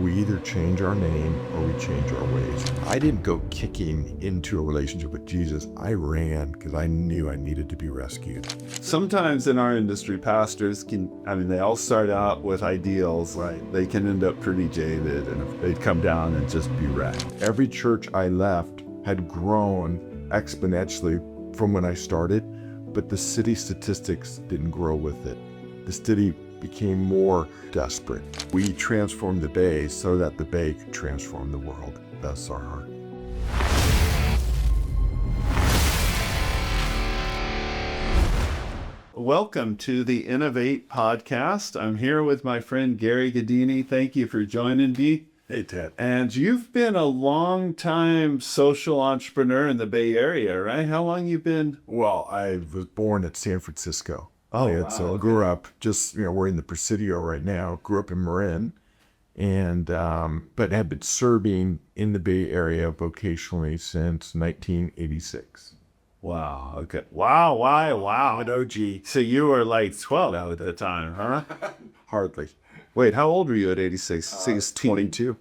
We either change our name or we change our ways. I didn't go kicking into a relationship with Jesus. I ran because I knew I needed to be rescued. Sometimes in our industry, pastors they all start out with ideals. Right. They can end up pretty jaded and they'd come down and just be wrecked. Every church I left had grown exponentially from when I started, but the city statistics didn't grow with it. The city became more desperate. We transformed the Bay so that the Bay could transform the world. That's our heart. Welcome to the INNOVAT3 Podcast. I'm here with my friend Gary Gaddini. Thank you for joining me. Hey, Ted. And you've been a long-time social entrepreneur in the Bay Area, right? How long you been? Well, I was born at San Francisco. Oh, and wow. so I grew up just, we're in the Presidio right now, grew up in Marin, and, but have been serving in the Bay Area vocationally since 1986. Wow. Okay. Wow. An OG. So you were like 12 at the time, huh? Hardly. Wait, how old were you at 86? 22.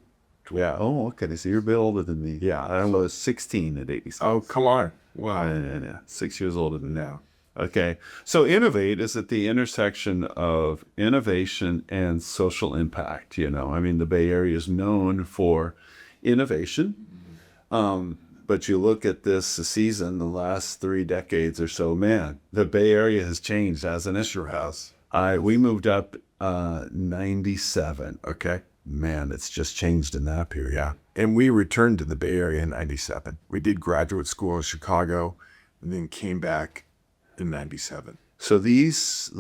Yeah. Oh, okay. So you're a bit older than me. Yeah. I was 16 at 86. Oh, come on. Wow. Yeah. 6 years older than now. Okay. So INNOVAT is at the intersection of innovation and social impact. The Bay Area is known for innovation. But you look at this season, the last 3 decades or so, man, the Bay Area has changed, hasn't it? Sure has. We moved up 97. Okay. Man, it's just changed in that period. Yeah. And we returned to the Bay Area in 97. We did graduate school in Chicago and then came back in 97. So these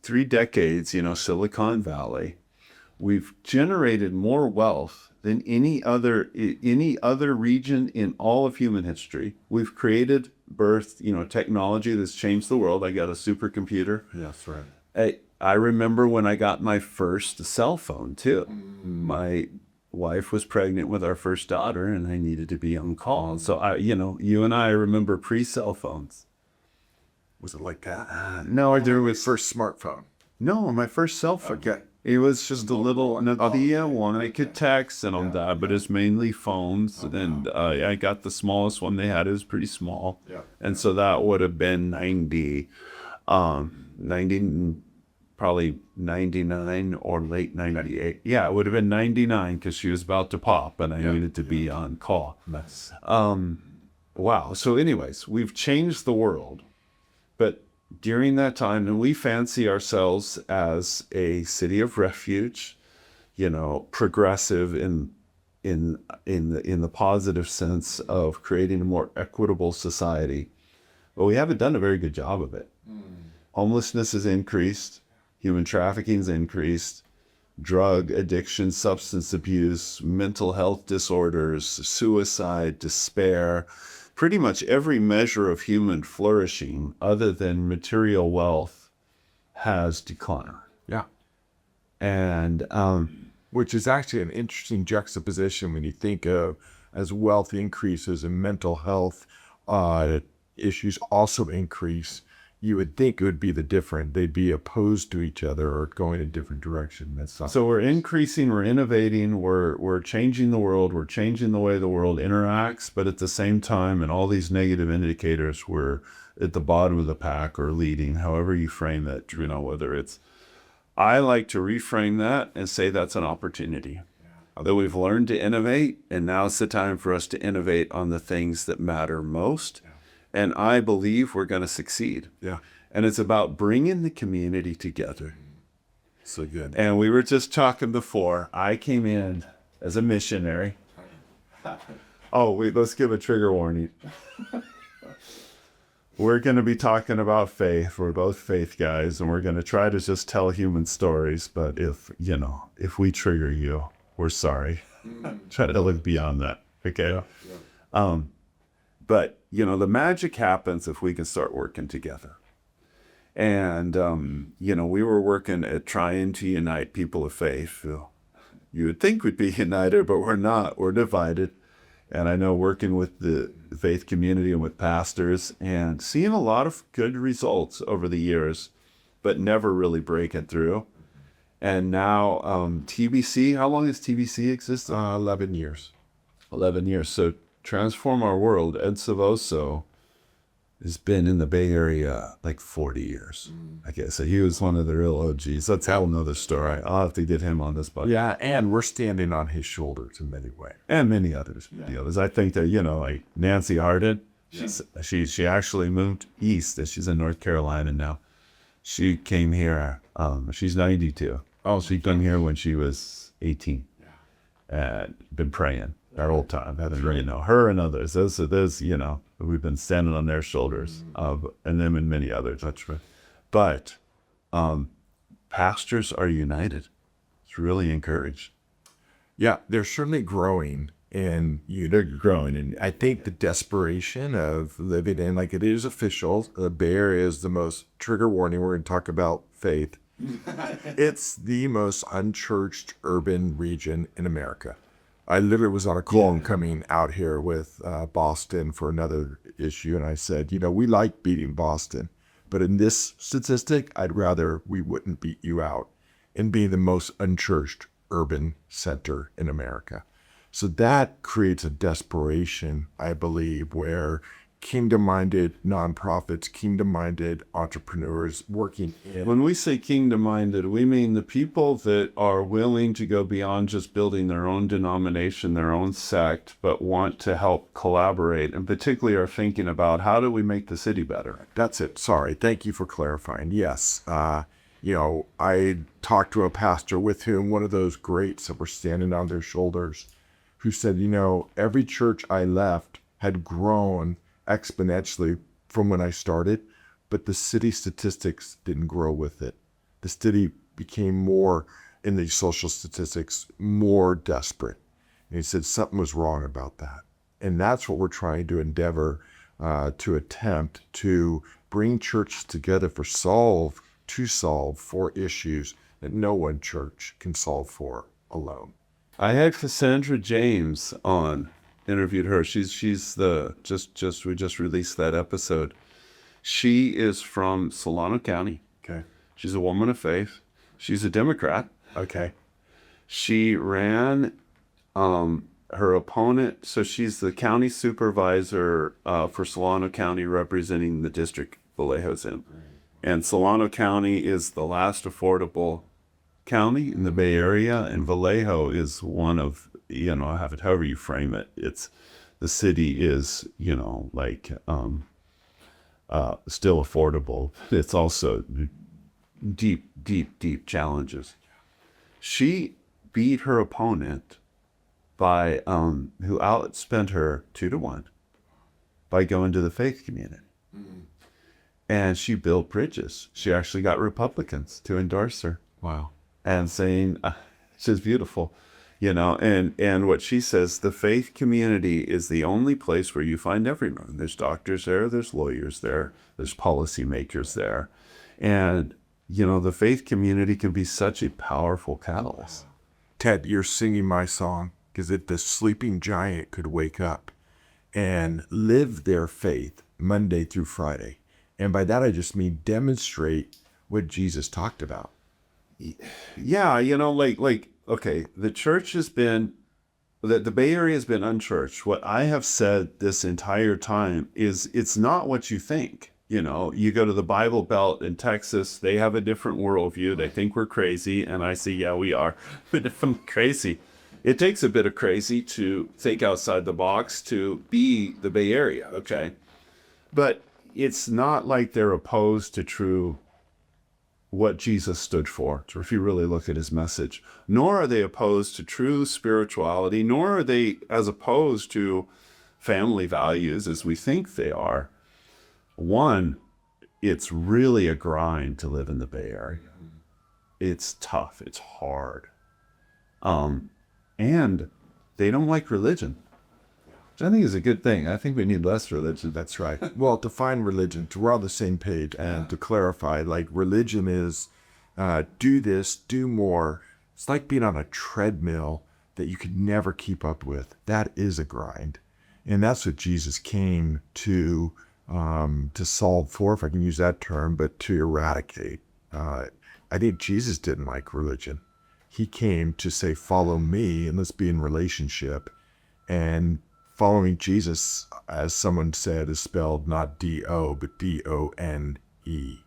3 decades, Silicon Valley, we've generated more wealth than any other region in all of human history. We've created, birthed, technology that's changed the world. I got a supercomputer. Yeah, that's right. I remember when I got my first cell phone too. My wife was pregnant with our first daughter and I needed to be on call. So you and I remember pre-cell phones. Was it like that? No, there was First smartphone. No, my first cell phone. Okay. It was just a little Nokia one. I could text and all that, but it's mainly phones. And I got the smallest one they had. It was pretty small. Yeah. And so that would have been 90, probably 99 or late 98. Yeah, it would have been 99 because she was about to pop and I needed to be on call. Nice. Wow. So anyways, we've changed the world. But during that time, and we fancy ourselves as a city of refuge, progressive in the positive sense of creating a more equitable society. But we haven't done a very good job of it. Homelessness has increased, human trafficking has increased, drug addiction, substance abuse, mental health disorders, suicide, despair. Pretty much every measure of human flourishing other than material wealth has declined. Yeah. And which is actually an interesting juxtaposition when you think of as wealth increases and mental health issues also increase. You would think it would be they'd be opposed to each other or going in different directions. That's not. So we're increasing, we're innovating, we're changing the world, we're changing the way the world interacts, but at the same time, in all these negative indicators, we're at the bottom of the pack or leading, however you frame it, whether it's, I like to reframe that and say that's an opportunity. That we've learned to innovate, and now it's the time for us to innovate on the things that matter most. And I believe we're going to succeed. Yeah. And it's about bringing the community together. So good. And we were just talking before. I came in as a missionary. Oh, wait, let's give a trigger warning. We're going to be talking about faith. We're both faith guys, and we're going to try to just tell human stories. But if we trigger you, we're sorry. Try to look beyond that. Okay. Yeah. But, the magic happens if we can start working together. And, we were working at trying to unite people of faith. You would think we'd be united, but we're not. We're divided. And I know working with the faith community and with pastors and seeing a lot of good results over the years, but never really breaking through. And now TBC, how long has TBC existed? 11 years. 11 years. So Transform Our World, Ed Savoso has been in the Bay Area like 40 years. I guess. So he was one of the real OGs. That's a whole nother story. I'll have to get him on this podcast. Yeah, and we're standing on his shoulders in many ways. And many others. The others. I think that, like Nancy Harden, she actually moved east. She's in North Carolina now. She came here. She's 92. Oh, she came here when she was 18. And been praying our whole time. Haven't really know her and others. Those, we've been standing on their shoulders, and them and many others. That's right. But pastors are united. It's really encouraged. Yeah, they're certainly growing, and they're growing. And I think the desperation of living in, like, it is official, the Bay Area is the most, trigger warning, we're going to talk about faith. It's the most unchurched urban region in America. I literally was on a call coming out here with Boston for another issue, and I said, we like beating Boston, but in this statistic, I'd rather we wouldn't beat you out in being the most unchurched urban center in America. So that creates a desperation, I believe, where kingdom-minded nonprofits, kingdom-minded entrepreneurs working in. When we say kingdom-minded, we mean the people that are willing to go beyond just building their own denomination, their own sect, but want to help collaborate, and particularly are thinking about how do we make the city better. That's it. Sorry. Thank you for clarifying. Yes. I talked to a pastor with whom one of those greats that were standing on their shoulders who said, every church I left had grown exponentially from when I started, but the city statistics didn't grow with it. The city became more, in these social statistics, more desperate. And he said something was wrong about that. And that's what we're trying to endeavor to attempt to bring churches together to solve for issues that no one church can solve for alone. I had Cassandra James on. Interviewed her. She's the we just released that episode. She is from Solano County. Okay. She's a woman of faith. She's a Democrat. Okay. She ran her opponent. So she's the county supervisor for Solano County, representing the district Vallejo's in. And Solano County is the last affordable county in the Bay Area, and Vallejo is one of, have it however you frame it. It's the city is, still affordable. It's also deep challenges. She beat her opponent by who outspent her 2-1 by going to the faith community. Mm-hmm. And she built bridges. She actually got Republicans to endorse her. Wow. And saying, she's beautiful, and what she says, the faith community is the only place where you find everyone. There's doctors there, there's lawyers there, there's policymakers there. And, the faith community can be such a powerful catalyst. Ted, you're singing my song, because if the sleeping giant could wake up and live their faith Monday through Friday, and by that I just mean demonstrate what Jesus talked about. Yeah, okay, the church has been, the Bay Area has been unchurched. What I have said this entire time is it's not what you think. You go to the Bible Belt in Texas, they have a different worldview. They think we're crazy, and I say, yeah, we are. But if I'm crazy, it takes a bit of crazy to think outside the box to be the Bay Area, okay? But it's not like they're opposed to what Jesus stood for, if you really look at his message. Nor are they opposed to true spirituality, nor are they as opposed to family values as we think they are. One, it's really a grind to live in the Bay Area. It's tough, it's hard. And they don't like religion, which I think is a good thing. I think we need less religion. That's right. Well, define religion, we're on the same page. And to clarify, religion is do this, do more. It's like being on a treadmill that you could never keep up with. That is a grind. And that's what Jesus came to solve for, if I can use that term, but to eradicate. I I think Jesus didn't like religion. He came to say, follow me and let's be in relationship. And following Jesus, as someone said, is spelled not D-O, but D-O-N-E.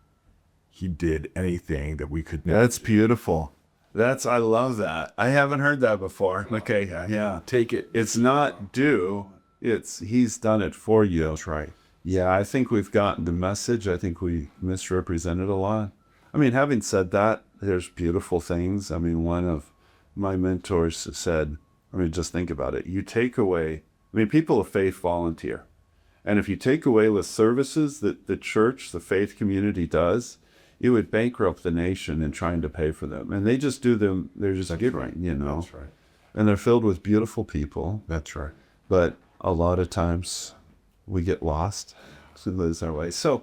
He did anything that we could never. That's beautiful. I love that. I haven't heard that before. Okay, yeah. Take it. It's not do, he's done it for you. That's right. Yeah, I think we've gotten the message. I think we misrepresented a lot. I mean, having said that, there's beautiful things. I mean, one of my mentors said, I mean, just think about it. You take away, I mean, people of faith volunteer. And if you take away the services that the church, the faith community does, it would bankrupt the nation in trying to pay for them. And they just do them, they're just giving, right. you know. That's right. And they're filled with beautiful people. That's right. But a lot of times we get lost, we lose our way. So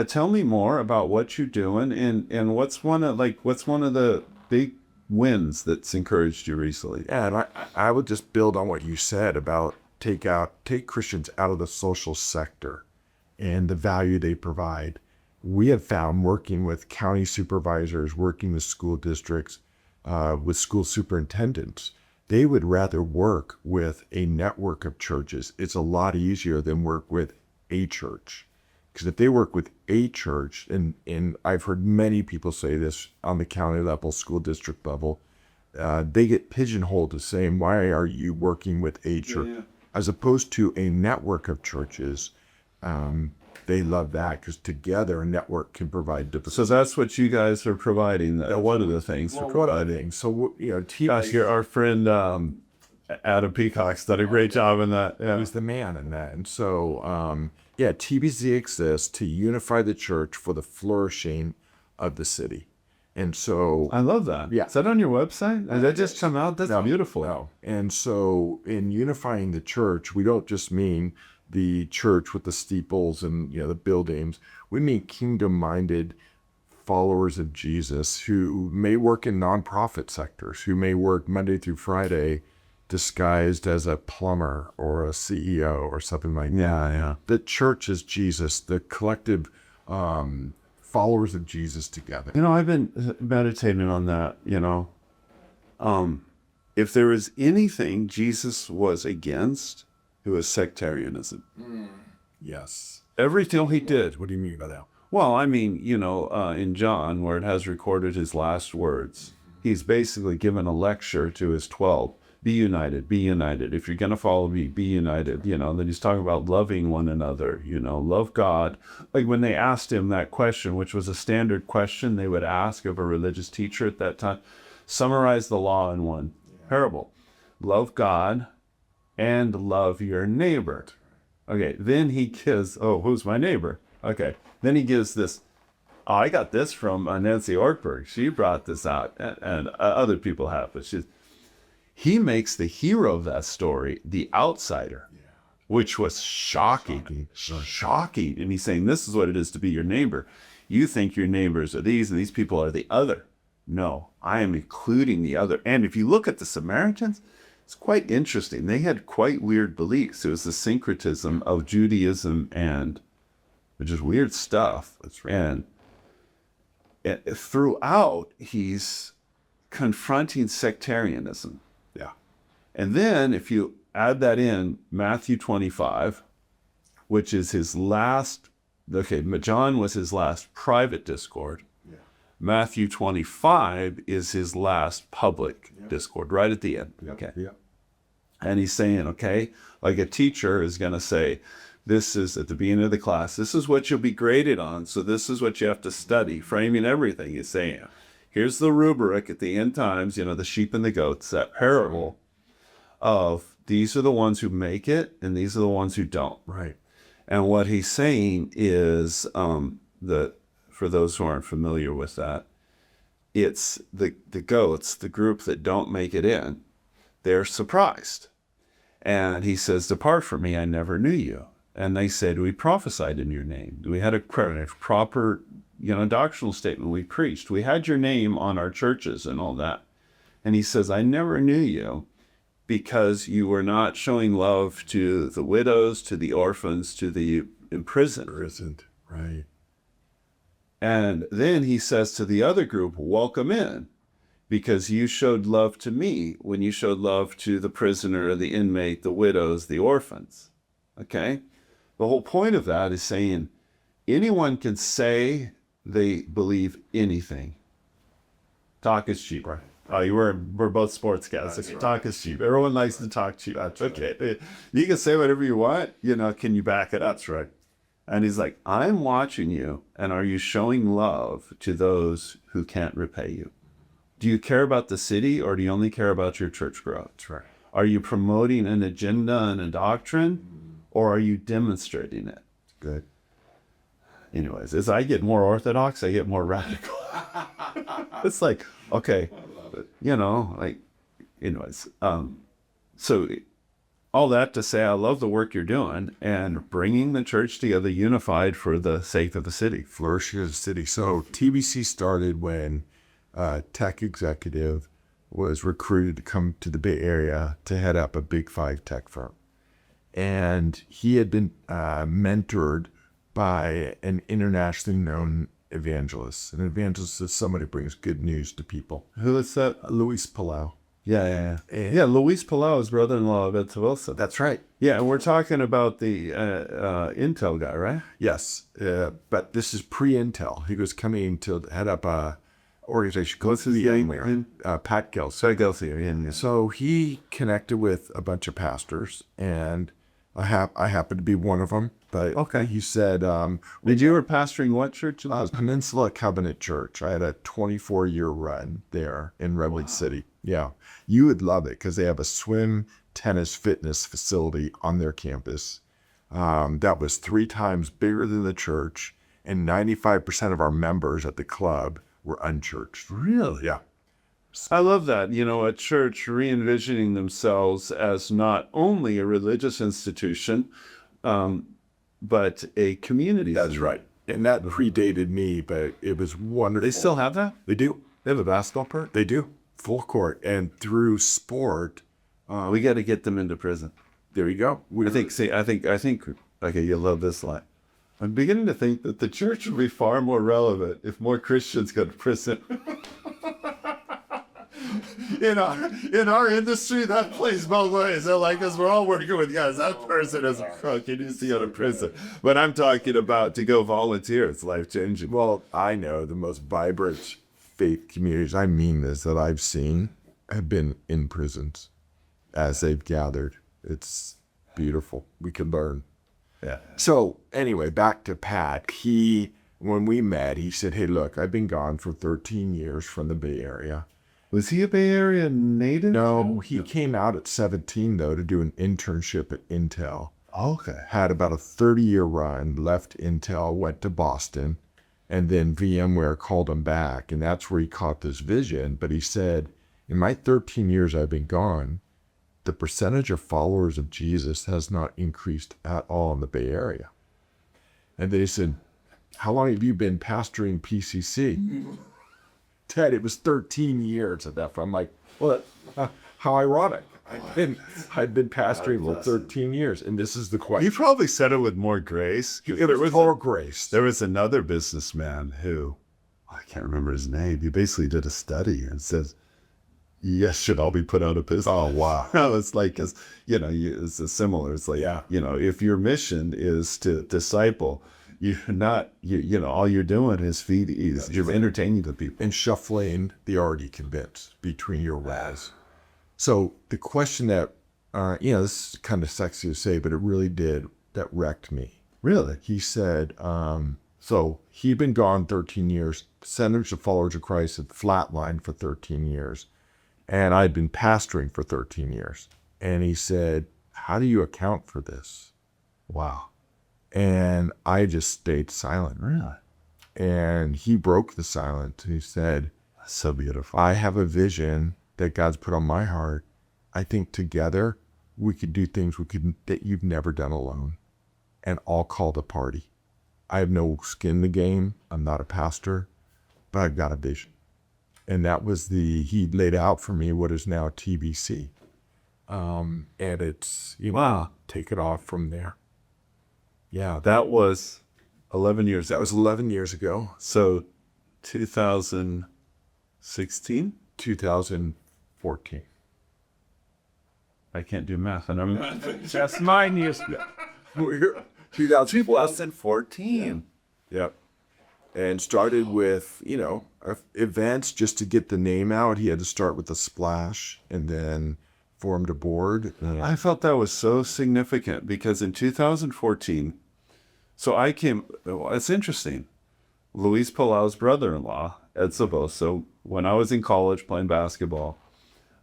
tell me more about what you're doing and what's one of the big wins that's encouraged you recently? Yeah, and I would just build on what you said about take Christians out of the social sector and the value they provide. We have found working with county supervisors, working with school districts, with school superintendents, they would rather work with a network of churches. It's a lot easier than work with a church. Because if they work with a church, and I've heard many people say this on the county level, school district level, they get pigeonholed to saying, why are you working with a church? Yeah. As opposed to a network of churches, they love that because together a network can provide different. So that's what you guys are providing. One of the things we're providing. So, Gosh, our friend Adam Peacock's done a great job in that. Yeah. He's the man in that. And so, TBC exists to unify the church for the flourishing of the city. And so I love that. Yeah. Is that on your website? Did that just come out? That's beautiful. No. And so in unifying the church, we don't just mean the church with the steeples and the buildings. We mean kingdom-minded followers of Jesus who may work in nonprofit sectors, who may work Monday through Friday disguised as a plumber or a CEO or something like that. Yeah. The church is Jesus, the collective followers of Jesus together. I've been meditating on that, if there was anything Jesus was against, it was sectarianism. Yes. Everything he did. What do you mean by that? Well, I mean, in John, where it has recorded his last words, he's basically given a lecture to his 12. Be united, be united. If you're going to follow me, be united. Then he's talking about loving one another, love God. Like when they asked him that question, which was a standard question they would ask of a religious teacher at that time, summarize the law in one parable. Love God and love your neighbor. Okay, then he gives, who's my neighbor? Okay, then he gives this, I got this from Nancy Ortberg. She brought this out, and other people have, but he makes the hero of that story the outsider, which was shocking. And he's saying, this is what it is to be your neighbor. You think your neighbors are these, and these people are the other. No, I am including the other. And if you look at the Samaritans, it's quite interesting. They had quite weird beliefs. It was the syncretism of Judaism and just weird stuff. That's right. And throughout, he's confronting sectarianism. Yeah. And then if you add that in, Matthew 25, which is his last, John was his last private discord. Yeah. Matthew 25 is his last public discord, right at the end. Yeah. Okay. Yeah. And he's saying, like a teacher is going to say, this is at the beginning of the class, this is what you'll be graded on. So this is what you have to study, framing everything. He's saying, here's the rubric at the end times, the sheep and the goats, that parable of these are the ones who make it and these are the ones who don't. Right. And what he's saying is that for those who aren't familiar with that, it's the goats, the group that don't make it in, they're surprised. And he says, depart from me, I never knew you. And they said, we prophesied in your name. We had a proper doctrinal statement. We preached. We had your name on our churches and all that. And he says, I never knew you because you were not showing love to the widows, to the orphans, to the imprisoned. Right. And then he says to the other group, welcome in, because you showed love to me when you showed love to the prisoner, the inmate, the widows, the orphans. Okay? The whole point of that is saying anyone can say they believe anything. Talk is cheap, right? Oh, we're both sports guys. Okay, right. Talk is cheap. Everyone likes to talk cheap. That's okay. Right. You can say whatever you want. Can you back it up? That's right. And he's like, I'm watching you, and are you showing love to those who can't repay you? Do you care about the city, or do you only care about your church growth? That's right. Are you promoting an agenda and a doctrine, or are you demonstrating it? Good. Anyways, as I get more orthodox, I get more radical. It's like, okay, anyways. So all that to say, I love the work you're doing and bringing the church together unified for the sake of the city. Flourishing of the city. So TBC started when a tech executive was recruited to come to the Bay Area to head up a Big Five tech firm. And he had been mentored by an internationally known evangelist. An evangelist is somebody who brings good news to people. Who is that? Luis Palau. Yeah. Luis Palau is brother-in-law of Ed Wilson. That's right. Yeah, and we're talking about the Intel guy, right? Yes, but this is pre-Intel. He was coming to head up a organization close to the name, Pat Gelsier. So he connected with a bunch of pastors, and I happened to be one of them. But okay, he said, "Did you were pastoring what church?" Peninsula Covenant Church. I had a 24-year run there in Redwood City. Yeah, you would love it because they have a swim, tennis, fitness facility on their campus. That was 3 times bigger than the church, and 95% of our members at the club were unchurched. Really? Yeah. I love that. A church re-envisioning themselves as not only a religious institution, but a community. That's right. And that predated me, but it was wonderful. They still have that? They do. They have a basketball court? They do. Full court. And through sport. We got to get them into prison. There you go. I think, okay, you'll love this line. I'm beginning to think that the church would be far more relevant if more Christians go to prison. In our industry, that plays both ways. They're like, because we're all working with guys. That person is a crook. He needs to go to prison. But I'm talking about to go volunteer. It's life-changing. Well, I know the most vibrant faith communities, I mean this, that I've seen have been in prisons as they've gathered. It's beautiful. We can learn. Yeah. So anyway, back to Pat. When we met, he said, hey, look, I've been gone for 13 years from the Bay Area. Was he a Bay Area native? No, he came out at 17, though, to do an internship at Intel. Okay. Had about a 30-year run, left Intel, went to Boston, and then VMware called him back, and that's where he caught this vision. But he said, in my 13 years I've been gone, the percentage of followers of Jesus has not increased at all in the Bay Area. And they said, how long have you been pastoring PCC? Ted, it was 13 years at that point. I'm like, well, how ironic. I'd been pastoring for 13 years, and this is the question. He probably said it with more grace. It was more grace. There was another businessman who, I can't remember his name, he basically did a study and says, yes, should all be put out of business. Oh, wow. It's like, it's similar. It's like, yeah. If your mission is to disciple, you're not, all you're doing is you're entertaining the people. And shuffling the already convinced between your roles. So the question that, this is kind of sexy to say, but it really that wrecked me. Really? He said, so he'd been gone 13 years, percentage of followers of Christ had flatlined for 13 years, and I'd been pastoring for 13 years. And he said, how do you account for this? Wow. And I just stayed silent. Really? And he broke the silence. He said, that's so beautiful. I have a vision that God's put on my heart. I think together we could do things that you've never done alone, and all call the party. I have no skin in the game. I'm not a pastor, but I've got a vision. And that was he laid out for me what is now TBC. And it's, wow, take it off from there. Yeah, that was 11 years. That was 11 years ago. So 2016? 2014. I can't do math. And I'm just 9 years. We're 2014. 2014. Yep. And started with, events just to get the name out. He had to start with a splash and then formed a board. I felt that was so significant because in 2014, it's interesting. Luis Palau's brother-in-law, Ed Saboso, when I was in college playing basketball,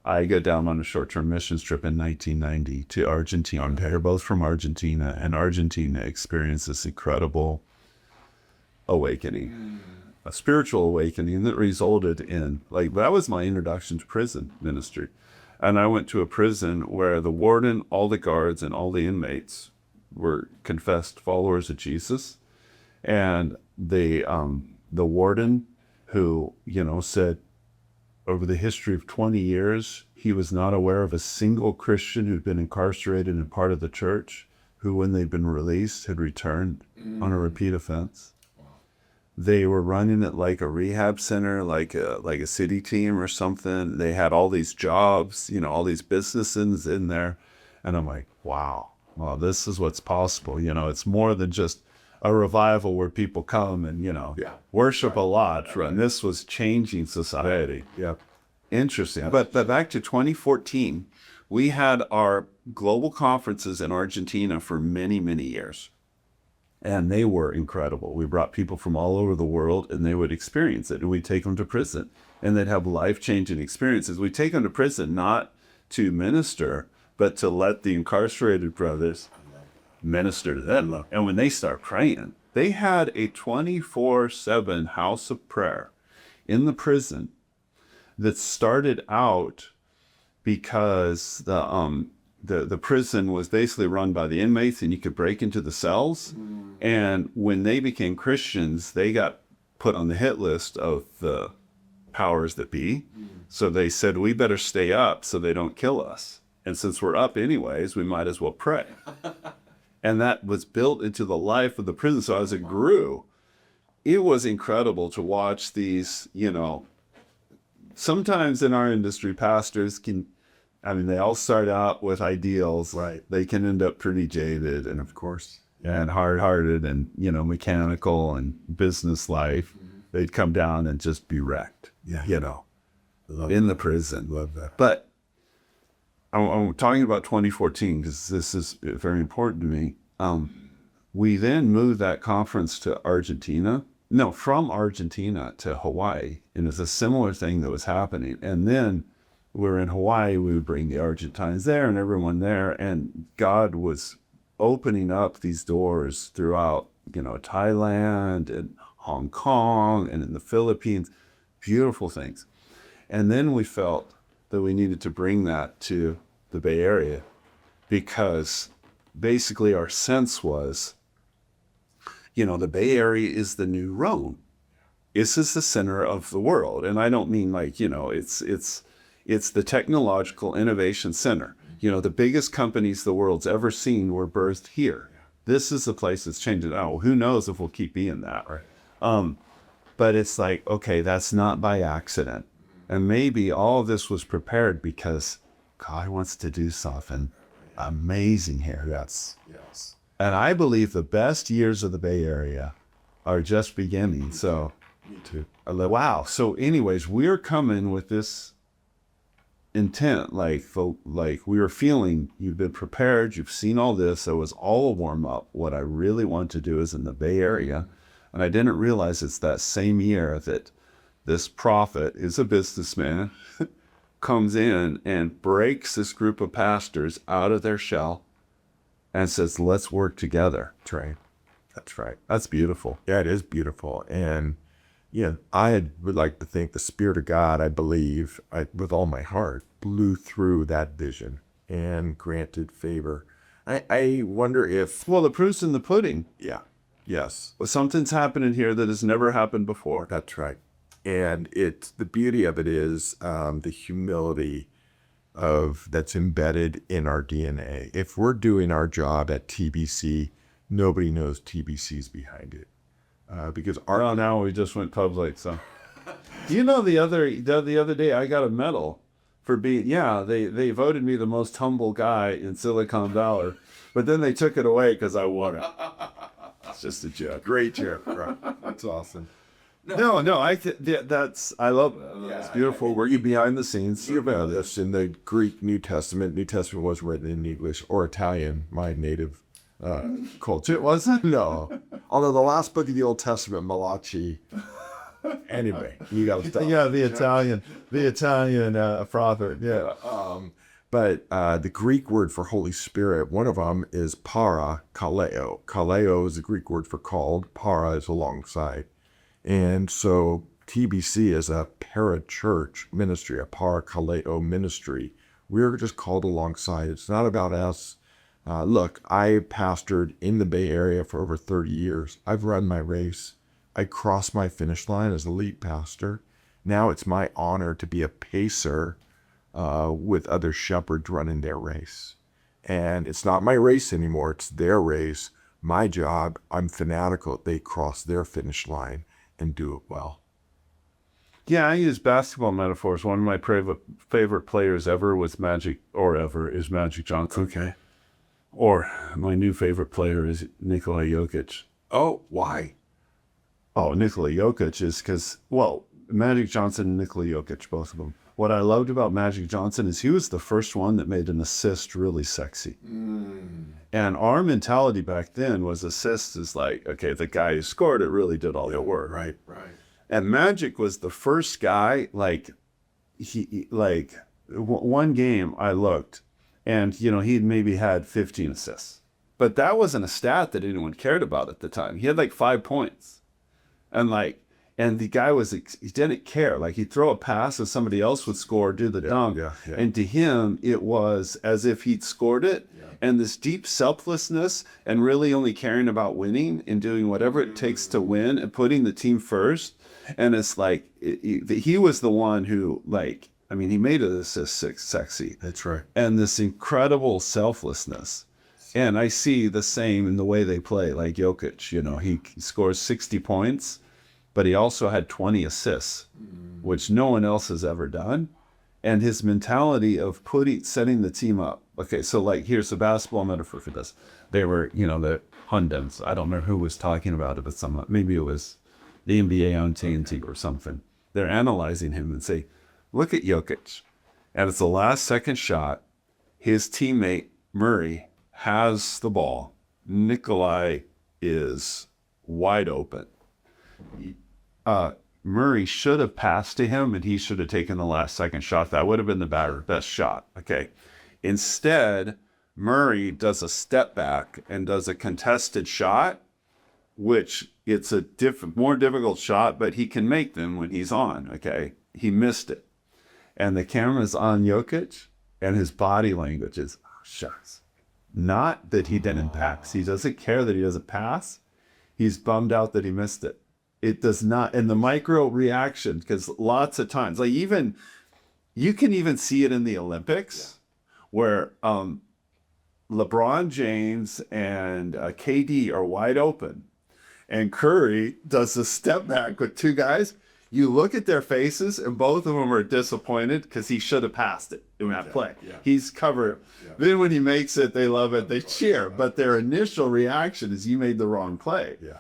I go down on a short-term missions trip in 1990 to Argentina. They're both from Argentina, and Argentina experienced this incredible awakening, a spiritual awakening that resulted in, that was my introduction to prison ministry. And I went to a prison where the warden, all the guards, and all the inmates were confessed followers of Jesus. And the warden who, said over the history of 20 years, he was not aware of a single Christian who'd been incarcerated and part of the church who, when they'd been released, had returned on a repeat offense. They were running it like a rehab center, like a city team or something. They had all these jobs, all these businesses in there. And I'm like, wow, this is what's possible. It's more than just a revival where people come and, worship a lot. Right. And this was changing society. Yeah. Interesting. But back to 2014, we had our global conferences in Argentina for many, many years. And they were incredible. We brought people from all over the world and they would experience it. And we'd take them to prison and they'd have life-changing experiences. We'd take them to prison not to minister, but to let the incarcerated brothers minister to them. And when they start praying, they had a 24/7 house of prayer in the prison that started out because the prison was basically run by the inmates and you could break into the cells. And when they became Christians, they got put on the hit list of the powers that be. So they said, we better stay up so they don't kill us. And since we're up anyways, we might as well pray. And that was built into the life of the prison. So as it grew, it was incredible to watch these, sometimes in our industry, pastors they all start out with ideals. Right. They can end up pretty jaded and, Of course. and hard-hearted and, mechanical and business life. They'd come down and just be wrecked, in the prison. Love that. But I'm talking about 2014 because this is very important to me. We then moved that conference to Argentina. No, from Argentina to Hawaii. And it's a similar thing that was happening. And then we're in Hawaii, we would bring the Argentines there and everyone there. And God was opening up these doors throughout, Thailand and Hong Kong and in the Philippines. Beautiful things. And then we felt that we needed to bring that to the Bay Area because basically our sense was, the Bay Area is the new Rome. This is the center of the world. And I don't mean it's the technological innovation center. The biggest companies the world's ever seen were birthed here. This is the place that's changing. Now, who knows if we'll keep being that. Right. But it's like, okay, that's not by accident. And maybe all of this was prepared because God wants to do something amazing here. Yes. And I believe the best years of the Bay Area are just beginning. So, Me too. wow. So anyways, we're coming with this intent, like we were feeling, you've been prepared, you've seen all this. It was all a warm up. What I really want to do is in the Bay Area. And I didn't realize it's that same year that this prophet is a businessman, comes in and breaks this group of pastors out of their shell and says, let's work together. That's right. That's beautiful. Yeah, it is beautiful. And, I would like to think the Spirit of God, I believe, with all my heart, blew through that vision and granted favor. I wonder if... Well, the proof's in the pudding. Yeah. Yes. Well, something's happening here that has never happened before. That's right. And the beauty of it is the humility that's embedded in our DNA. If we're doing our job at TBC, nobody knows TBC's behind it. because Well, now we just went public, so. You know, the other day I got a medal for being, they voted me the most humble guy in Silicon Valley, but then they took it away because I won it. It's just a joke. great joke, right? That's awesome. I love it. It's beautiful. We're behind the scenes. Think about this in the Greek New Testament. New Testament was written in English or Italian, my native culture. It wasn't? No. Although the last book of the Old Testament, Malachi. Anyway, you got to stop. Yeah, the Italian prophet. Yeah. But the Greek word for Holy Spirit, one of them is para, kaleo. Kaleo is the Greek word for called. Para is alongside. And so TBC is a para-church ministry, a para-kaleo ministry. We're just called alongside. It's not about us. Look, I pastored in the Bay Area for over 30 years. I've run my race. I crossed my finish line as a lead pastor. Now it's my honor to be a pacer with other shepherds running their race. And it's not my race anymore. It's their race. My job, I'm fanatical. They cross their finish line and do it well. Yeah, I use basketball metaphors. One of my favorite players ever is Magic Johnson. Okay. Or my new favorite player is Nikola Jokic. Oh, why? Oh, Nikola Jokic is because, Magic Johnson and Nikola Jokic, both of them. What I loved about Magic Johnson is he was the first one that made an assist really sexy. And our mentality back then was assist is like, okay, the guy who scored it really did all the work. Right. And Magic was the first guy, one game I looked, and, he'd maybe had 15 assists. But that wasn't a stat that anyone cared about at the time. He had 5 points. And the guy he didn't care. He'd throw a pass and somebody else would score, do the dunk. Yeah. And to him, it was as if he'd scored it. Yeah. And this deep selflessness and really only caring about winning and doing whatever it takes to win and putting the team first. And it's he was the one who, he made it assist sexy. That's right. And this incredible selflessness. And I see the same in the way they play, like Jokic. He scores 60 points. But he also had 20 assists, which no one else has ever done. And his mentality of setting the team up. Okay, so here's a basketball metaphor for this. They were, the pundits. I don't know who was talking about it, but maybe it was the NBA on TNT or something. They're analyzing him and say, look at Jokic. And it's the last second shot. His teammate, Murray, has the ball. Nikolai is wide open. Murray should have passed to him and he should have taken the last second shot. That would have been the best shot. Okay. Instead, Murray does a step back and does a contested shot, which it's a more difficult shot, but he can make them when he's on. Okay. He missed it. And the camera's on Jokic and his body language is, shucks. Not that he didn't pass. He doesn't care that he doesn't pass. He's bummed out that he missed it. It does not, and the micro reaction, because lots of times, you can even see it in the Olympics, where LeBron James and KD are wide open, and Curry does a step back with two guys. You look at their faces, and both of them are disappointed because he should have passed it in that play. Yeah. He's covered. Yeah. Then when he makes it, they love it, they cheer, but their initial reaction is, you made the wrong play. Yeah.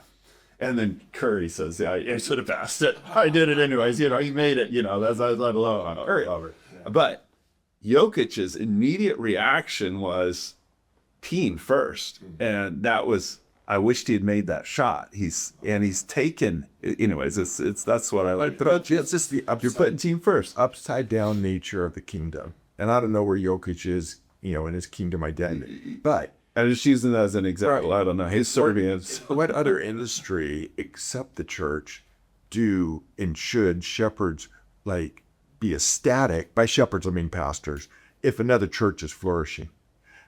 And then Curry says, yeah, I should have passed it. I did it anyways. He made it. That's let alone Curry over. Yeah. But Jokic's immediate reaction was team first. And that was, I wished he had made that shot. He's taken, anyways, that's what I like. But it's just you're putting team first. Upside down nature of the kingdom. And I don't know where Jokic is, in his kingdom identity. But I'm just using that as an example. Right. I don't know. He's Serbians. What other industry except the church do and should shepherds be ecstatic? By shepherds, I mean pastors. If another church is flourishing,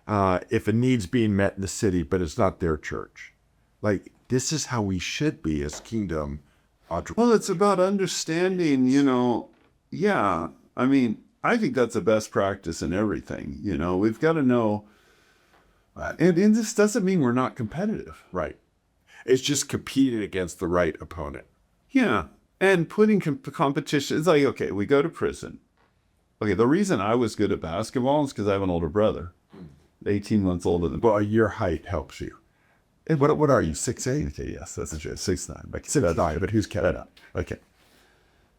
if a need's being met in the city, but it's not their church, this is how we should be as kingdom. Well, it's about understanding. Yeah. I think that's the best practice in everything. We've got to know. And this doesn't mean we're not competitive. Right. It's just competing against the right opponent. Yeah. And putting competition, it's like, okay, we go to prison. Okay, the reason I was good at basketball is because I have an older brother, 18 months older than me. Well, your height helps you. And what are you, 6'8"? Okay, yes, that's a joke. 6'9". But 6'9", but who's counting up? okay.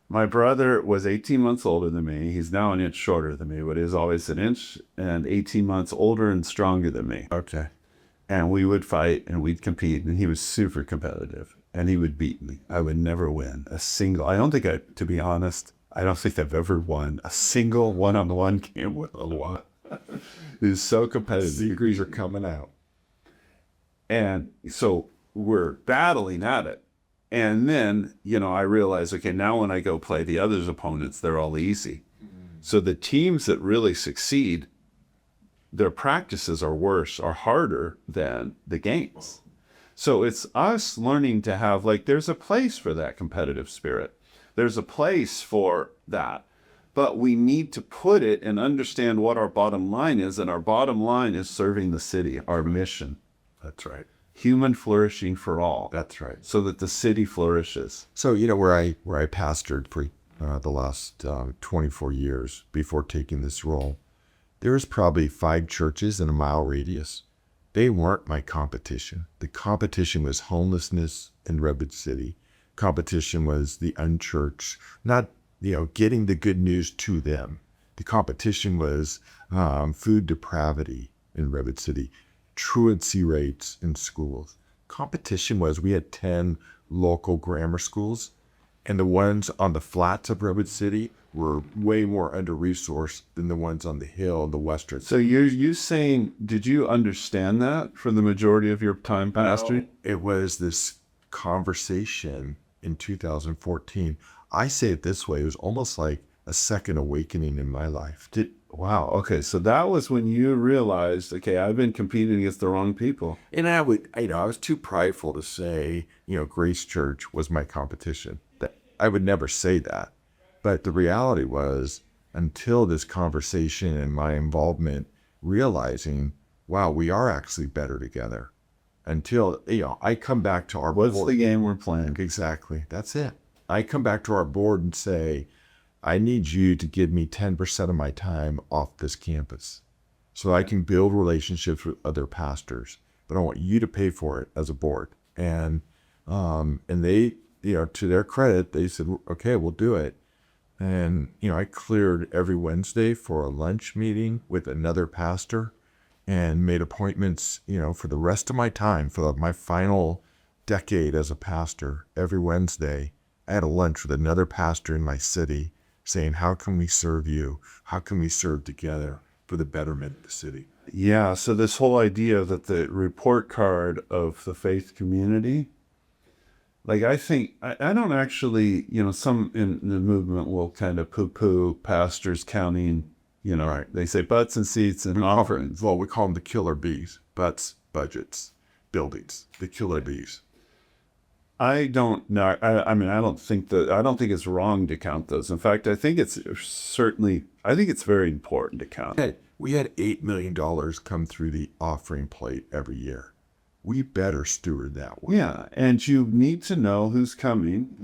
My brother was 18 months older than me. He's now an inch shorter than me, but he was always an inch and 18 months older and stronger than me. Okay. And we would fight and we'd compete, and he was super competitive, and he would beat me. I would never win a single. To be honest, I don't think I've ever won a single one-on-one game with a lot. He's so competitive. Secrets are coming out. And so we're battling at it. And then, I realized, okay, now when I go play the other's opponents, they're all easy. So the teams that really succeed, their practices are harder than the games. So it's us learning to have, there's a place for that competitive spirit. There's a place for that. But we need to put it and understand what our bottom line is. And our bottom line is serving the city, our mission. That's right. Human flourishing for all. That's right. So that the city flourishes. So, where I pastored for the last 24 years before taking this role, there was probably 5 churches in a mile radius. They weren't my competition. The competition was homelessness in Redwood City. Competition was the unchurched, not, getting the good news to them. The competition was food depravity in Redwood City, truancy rates in schools. Competition was, we had 10 local grammar schools, and the ones on the flats of Redwood City were way more under-resourced than the ones on the hill, the western. So you saying, did you understand that for the majority of your time pastoring? It was this conversation in 2014. I say it this way, it was almost like a second awakening in my life. Wow. Okay. So that was when you realized, okay, I've been competing against the wrong people. And I was too prideful to say, Grace Church was my competition. I would never say that. But the reality was, until this conversation and my involvement, realizing, wow, we are actually better together. Until, I come back to our board. What's the game we're playing? Exactly. That's it. I come back to our board and say, I need you to give me 10% of my time off this campus so I can build relationships with other pastors. But I want you to pay for it as a board. And they, to their credit, they said, okay, we'll do it. And, I cleared every Wednesday for a lunch meeting with another pastor and made appointments, for the rest of my time, for my final decade as a pastor. Every Wednesday, I had a lunch with another pastor in my city saying, how can we serve you? How can we serve together for the betterment of the city? Yeah. So this whole idea that the report card of the faith community, I think, I don't actually, some in the movement will kind of poo-poo pastors counting, Right. They say butts and seats and offerings. Well, we call them the killer bees. Butts, budgets, buildings, the killer bees. I don't know. I mean, I don't think it's wrong to count those. In fact, I think it's very important to count. We had $8 million come through the offering plate every year. We better steward that one. Yeah, and you need to know who's coming,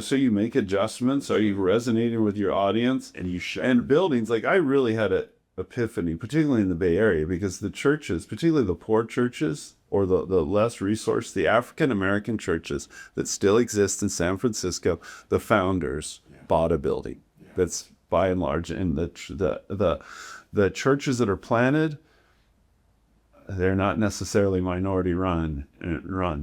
so you make adjustments. Are you resonating with your audience? And you should. And buildings, I really had an epiphany, particularly in the Bay Area, because the churches, particularly the poor churches or the less resourced, the African-American churches that still exist in San Francisco, the founders bought a building. That's by and large, and the churches that are planted, they're not necessarily minority run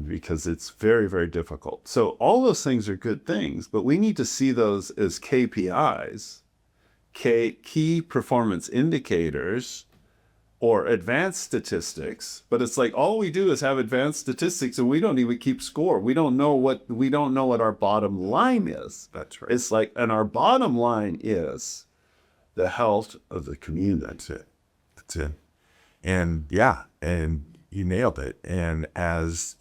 because it's very, very difficult. So all those things are good things, but we need to see those as KPIs, key performance indicators, or advanced statistics. But it's all we do is have advanced statistics, and we don't even keep score. We don't know what our bottom line is. That's right. It's and our bottom line is the health of the community. That's it. And and you nailed it. And as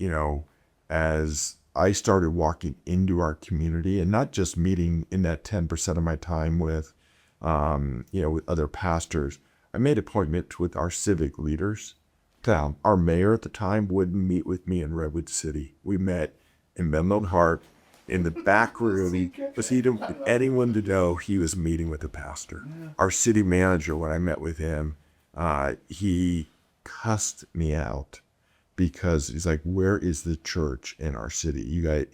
I started walking into our community and not just meeting in that 10% of my time with, with other pastors, I made appointments with our civic leaders Our mayor at the time wouldn't meet with me in Redwood City. We met in Menlo Park in the back room. Because he didn't want anyone to know he was meeting with the pastor. Our city manager, when I met with him, he cussed me out because he's like, where is the church in our city? You guys,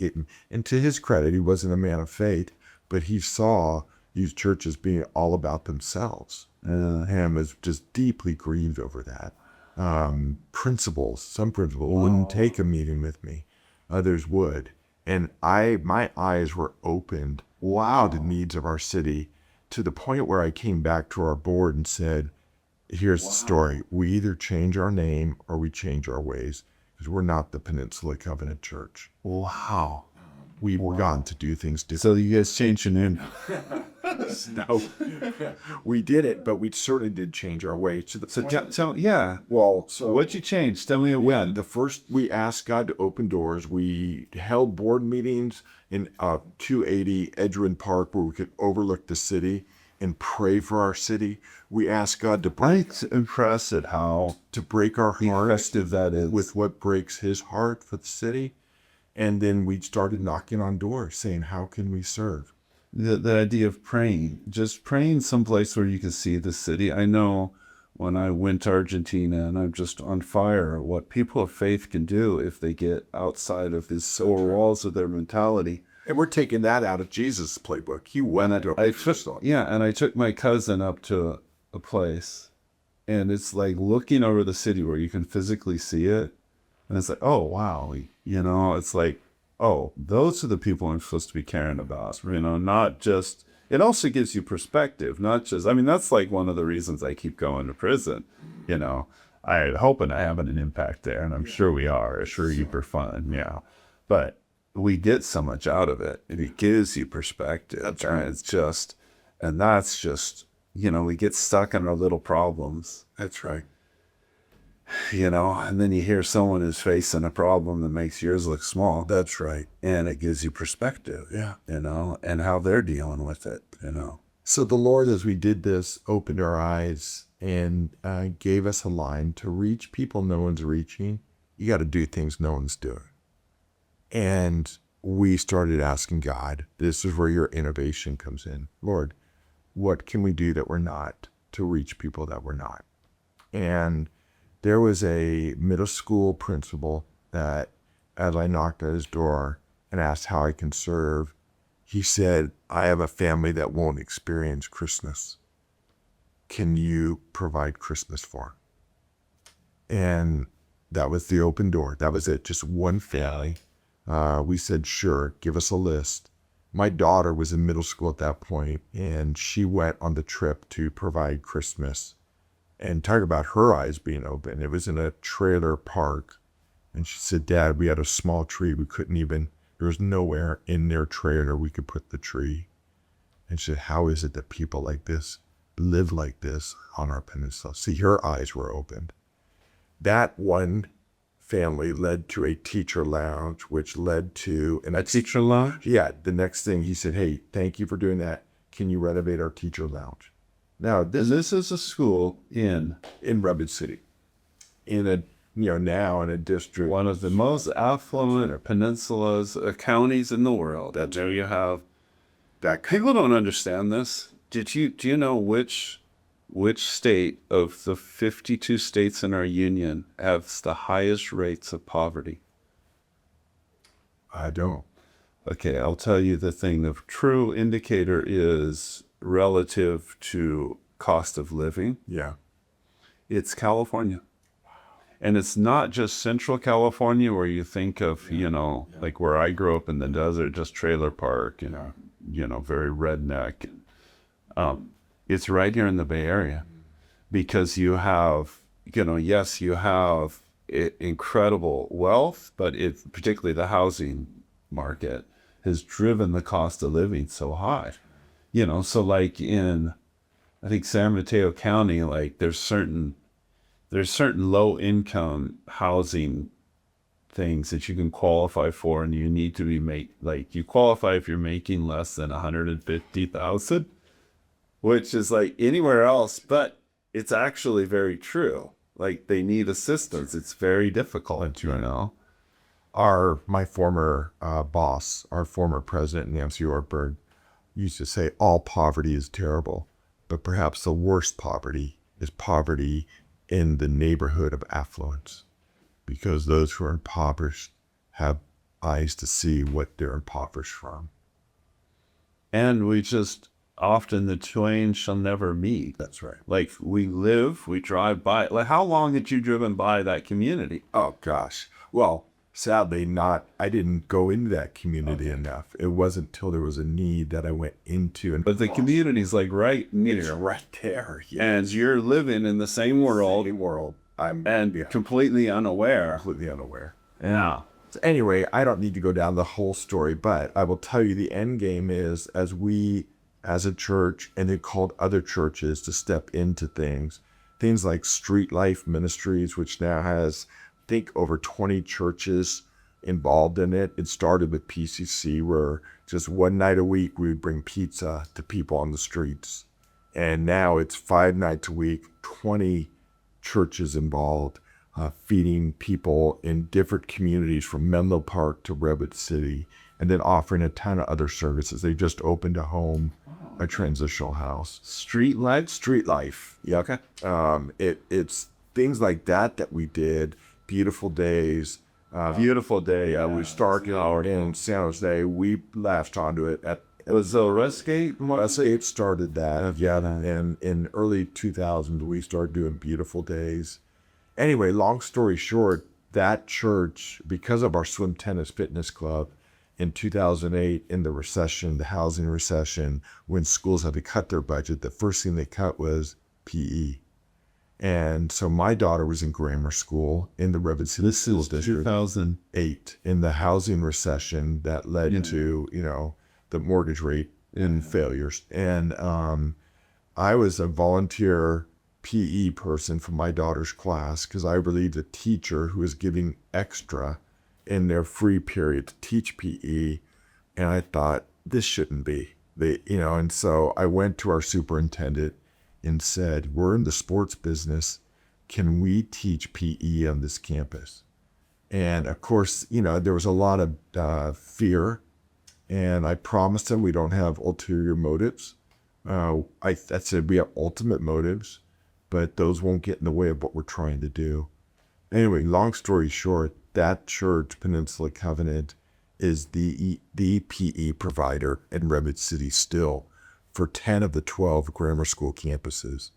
and to his credit, he wasn't a man of faith, but he saw these churches being all about themselves. And was just deeply grieved over that. Some principals wouldn't take a meeting with me. Others would. And my eyes were opened to the needs of our city, to the point where I came back to our board and said, here's the story. We either change our name or we change our ways, because we're not the Peninsula Covenant Church. Wow. We've gone to do things different. So you guys changed your name. No, we did it, but we certainly did change our way. Well, so what'd you change? Tell me when. The first, we asked God to open doors. We held board meetings in 280 Edgewood Park where we could overlook the city and pray for our city. We asked God to break. I'm impressed at how to break our heart that is with what breaks his heart for the city. And then we started knocking on doors saying, how can we serve? The idea of praying, just praying someplace where you can see the city. I know when I went to Argentina, and I'm just on fire, what people of faith can do if they get outside of these four walls of their mentality. And we're taking that out of Jesus' playbook. He went into and I took my cousin up to a place, and it's like looking over the city where you can physically see it. And it's like, oh, wow. It's like, oh, those are the people I'm supposed to be caring about, not just, it also gives you perspective, not just, that's like one of the reasons I keep going to prison, I'm hoping I have an impact there, and I'm sure we are, it's sure super fun, but we get so much out of it, and it gives you perspective. That's right. That's just, we get stuck in our little problems. That's right. And then you hear someone is facing a problem that makes yours look small. That's right. And it gives you perspective. Yeah. And how they're dealing with it, So the Lord, as we did this, opened our eyes and gave us a line to reach people no one's reaching. You got to do things no one's doing. And we started asking God, this is where your innovation comes in. Lord, what can we do that we're not to reach people that we're not? And there was a middle school principal that, as I knocked at his door and asked how I can serve, he said, I have a family that won't experience Christmas. Can you provide Christmas for them? And that was the open door. That was it, just one family. We said, sure, give us a list. My daughter was in middle school at that point, and she went on the trip to provide Christmas. And talk about her eyes being open. It was in a trailer park. And she said, Dad, we had a small tree. There was nowhere in their trailer we could put the tree. And she said, how is it that people like this live like this on our peninsula? See, her eyes were opened. That one family led to a teacher lounge, which led to... A teacher lounge? Yeah. The next thing he said, hey, thank you for doing that. Can you renovate our teacher lounge? Now, this is a school in Redwood City, now in a district, one of the most affluent or peninsulas, counties in the world. That there you have. That people don't understand this. Do you know which state of the 52 states in our union has the highest rates of poverty? I don't. Okay, I'll tell you the thing. The true indicator is relative to cost of living. Yeah. It's California. And it's not just Central California where you think of, like where I grew up in the desert, just trailer park, very redneck. It's right here in the Bay Area because you have, yes, you have incredible wealth, but particularly the housing market has driven the cost of living so high. So like in, I think San Mateo County, like there's certain low income housing things that you can qualify for, and you need to you qualify if you're making less than 150,000, which is like anywhere else, but it's actually very true. like they need assistance. It's very difficult, you know. My former boss, our former president, Nancy Ortberg, used to say all poverty is terrible, but perhaps the worst poverty is poverty in the neighborhood of affluence, because those who are impoverished have eyes to see what they're impoverished from. And we just often the twain shall never meet. That's right. Like we drive by. Like how long had you driven by that community? Oh gosh. Well, sadly not. I didn't go into that community enough. It wasn't till there was a need that I went into. But the community's like right near. It's right there. Yeah. And you're living in the same world. Completely unaware. Completely unaware. Yeah. So anyway, I don't need to go down the whole story, but I will tell you the end game is as we, as a church, and it called other churches to step into things like Street Life Ministries, which now has, I think, over 20 churches involved in it. It started with PCC, where just one night a week we would bring pizza to people on the streets. And now it's 5 nights a week, 20 churches involved, feeding people in different communities from Menlo Park to Redwood City, and then offering a ton of other services. They just opened a home, a transitional house. Street life. Yeah. Okay. It's things like that we did. Beautiful days. Beautiful day. We started in San Jose. We latched onto it at. It was Westgate? Westgate started that. Yeah. And in early 2000, we started doing beautiful days. Anyway, long story short, that church, because of our swim tennis fitness club, in 2008, in the recession, the housing recession, when schools had to cut their budget, the first thing they cut was PE. And so my daughter was in grammar school in the Redwood City School District. 2008. In the housing recession that led to, the mortgage rate and failures. And I was a volunteer PE person for my daughter's class because I relieved a teacher who was giving extra in their free period to teach PE. And I thought, this shouldn't be. And so I went to our superintendent and said, we're in the sports business. Can we teach PE on this campus? And of course, there was a lot of fear. And I promised him we don't have ulterior motives. I said we have ultimate motives, but those won't get in the way of what we're trying to do. Anyway, long story short, that church, Peninsula Covenant, is the PE provider in Redwood City still for 10 of the 12 grammar school campuses.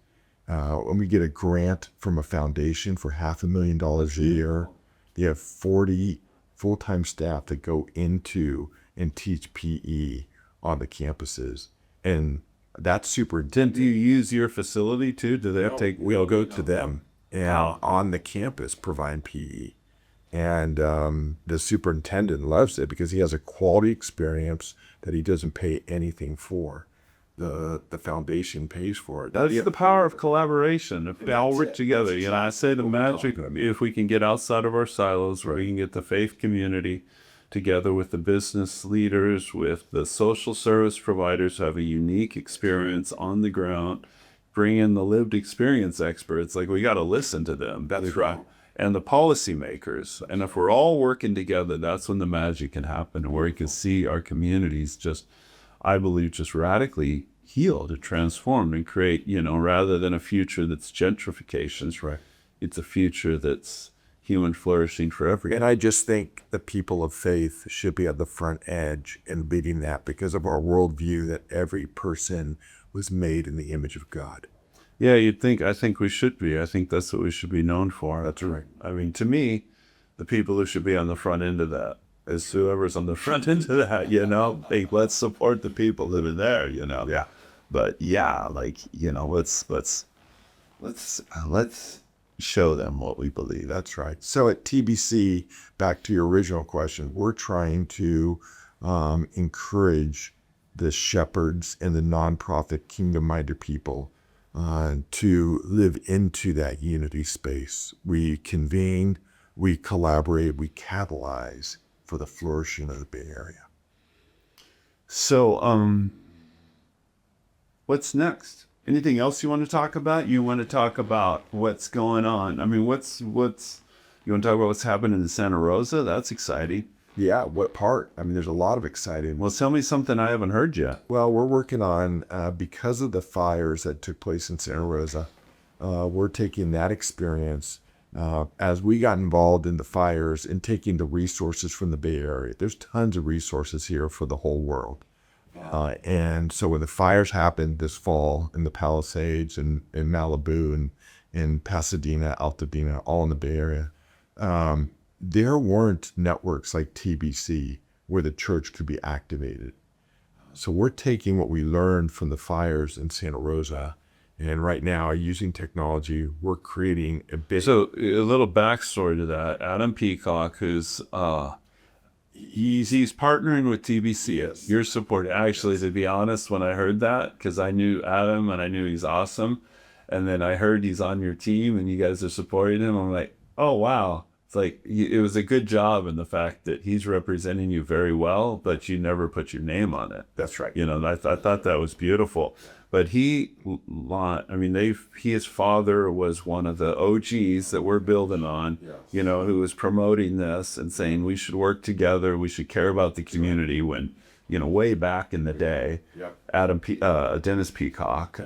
When we get a grant from a foundation for $500,000 a year, they have 40 full-time staff that go into and teach PE on the campuses. And that's super intense. Do you use your facility too? Do they have to We'll go to them and on the campus provide PE. And the superintendent loves it because he has a quality experience that he doesn't pay anything for. The foundation pays for it. That's the power of collaboration. If we all work together, I say the magic, if we can get outside of our silos, where we can get the faith community together with the business leaders, with the social service providers who have a unique experience on the ground, bring in the lived experience experts. Like we got to listen to them. That's right. And the policymakers. And if we're all working together, that's when the magic can happen, where we can see our communities I believe, just radically healed and transformed and create, rather than a future that's gentrification. That's right. It's a future that's human flourishing for everyone. And I just think the people of faith should be at the front edge in leading that because of our worldview that every person was made in the image of God. Yeah, I think we should be. I think that's what we should be known for. That's right. I mean, to me, the people who should be on the front end of that is whoever's on the front end of that, Hey, let's support the people that are there, Yeah. But yeah, let's show them what we believe. That's right. So at TBC, back to your original question, we're trying to encourage the shepherds and the nonprofit kingdom-minded people to live into that unity space. We convene, we collaborate, we catalyze for the flourishing of the Bay Area. So, what's next? Anything else you want to talk about? You want to talk about what's going on? I mean, you want to talk about what's happening in Santa Rosa? That's exciting. Yeah, what part? I mean, there's a lot of exciting. Well, tell me something I haven't heard yet. Well, we're working on, because of the fires that took place in Santa Rosa, we're taking that experience as we got involved in the fires and taking the resources from the Bay Area. There's tons of resources here for the whole world. And so when the fires happened this fall in the Palisades and in Malibu and in Pasadena, Altadena, all in the Bay Area, there weren't networks like TBC where the church could be activated. So we're taking what we learned from the fires in Santa Rosa, and right now, using technology, we're creating a bit. So a little backstory to that. Adam Peacock, who's he's partnering with TBC. Yes. You're supporting. Actually, to be honest, when I heard that, because I knew Adam and I knew he's awesome, and then I heard he's on your team and you guys are supporting him, I'm like, oh wow. It's like it was a good job in the fact that he's representing you very well, but you never put your name on it. That's right. You know, I thought that was beautiful. But his father was one of the OGs that we're building on, you know, who was promoting this and saying we should work together, we should care about the community when, you know, way back in the day, Dennis Peacock.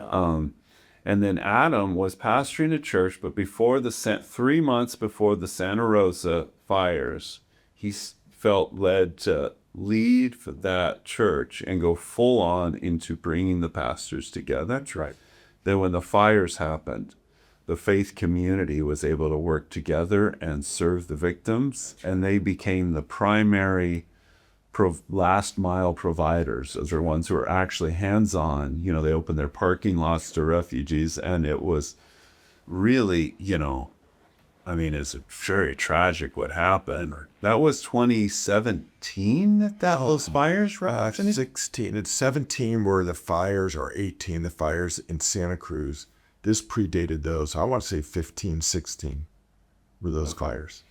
And then Adam was pastoring a church, but 3 months before the Santa Rosa fires, he felt led to lead for that church and go full on into bringing the pastors together. That's right. Then when the fires happened, the faith community was able to work together and serve the victims, and they became the primary last mile providers. Those are ones who are actually hands-on. You know, they opened their parking lots to refugees, and it was really, you know, I mean, it's very tragic what happened. That was 2017 that those fires were happening? 16. It's 17 were the fires, or 18, the fires in Santa Cruz. This predated those. I want to say 15, 16 were those fires.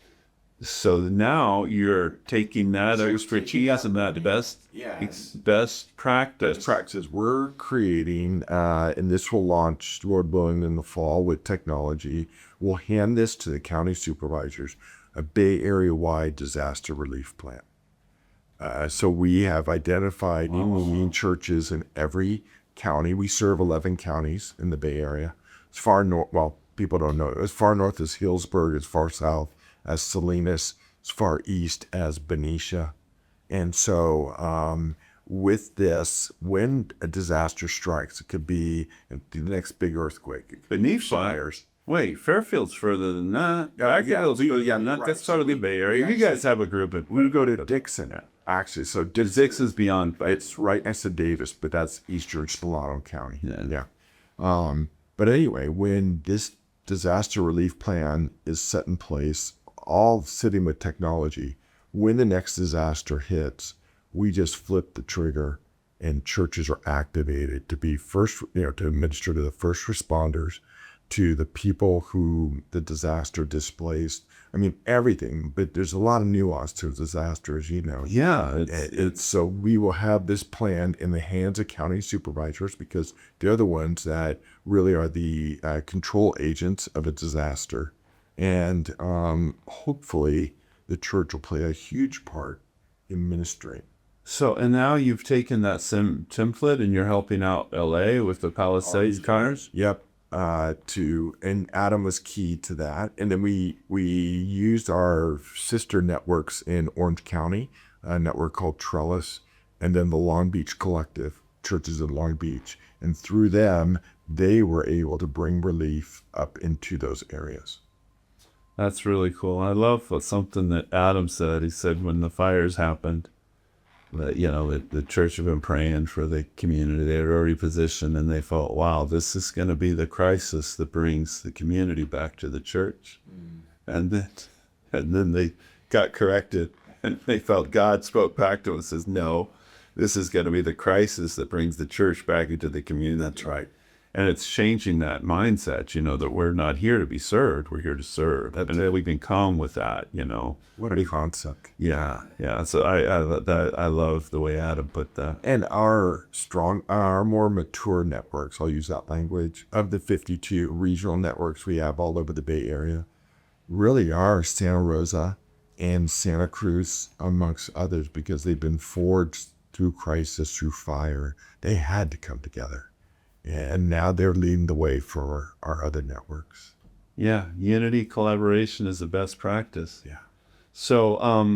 So now you're taking that expertise and that best practice. We're creating, and this will launch, Lord willing, in the fall with technology. We'll hand this to the county supervisors, a Bay Area-wide disaster relief plan. So we have identified churches in every county. We serve 11 counties in the Bay Area. As far north, well, people don't know, as far north as Hillsburg, as far south as Salinas, as far east as Benicia. And so with this, when a disaster strikes, it could be the next big earthquake. Benicia? Fires. Wait, Fairfield's further than that. That's sort of the Bay Area. You guys have a group. We go to Dixon, actually. So Dixon's beyond. It's right next to Davis, but that's eastern Solano County. Yeah. But anyway, when this disaster relief plan is set in place, all sitting with technology, when the next disaster hits, we just flip the trigger and churches are activated to be first, to administer to the first responders, to the people who the disaster displaced. I mean, everything, but there's a lot of nuance to a disaster, as you know. Yeah. So we will have this plan in the hands of county supervisors because they're the ones that really are the control agents of a disaster. And hopefully the church will play a huge part in ministering. So, and now you've taken that template and you're helping out LA with the Palisades cars? Yep. And Adam was key to that. And then we used our sister networks in Orange County, a network called Trellis, and then the Long Beach Collective, churches in Long Beach. And through them, they were able to bring relief up into those areas. That's really cool. I love something that Adam said. He said when the fires happened, that the church had been praying for the community. They had already positioned, and they felt, wow, this is going to be the crisis that brings the community back to the church. And then they got corrected, and they felt God spoke back to them and says, no, this is going to be the crisis that brings the church back into the community. That's right. And it's changing that mindset, that we're not here to be served, we're here to serve. And then we can come with that, What a concept. Yeah, yeah. So I love the way Adam put that. And our more mature networks, I'll use that language, of the 52 regional networks we have all over the Bay Area, really are Santa Rosa and Santa Cruz, amongst others, because they've been forged through crisis, through fire. They had to come together. And now they're leading the way for our other networks. Yeah, unity, collaboration is the best practice. Yeah. So,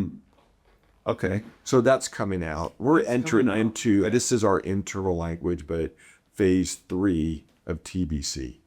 okay. So that's coming out. We're entering into, this is our internal language, but phase 3 of TBC.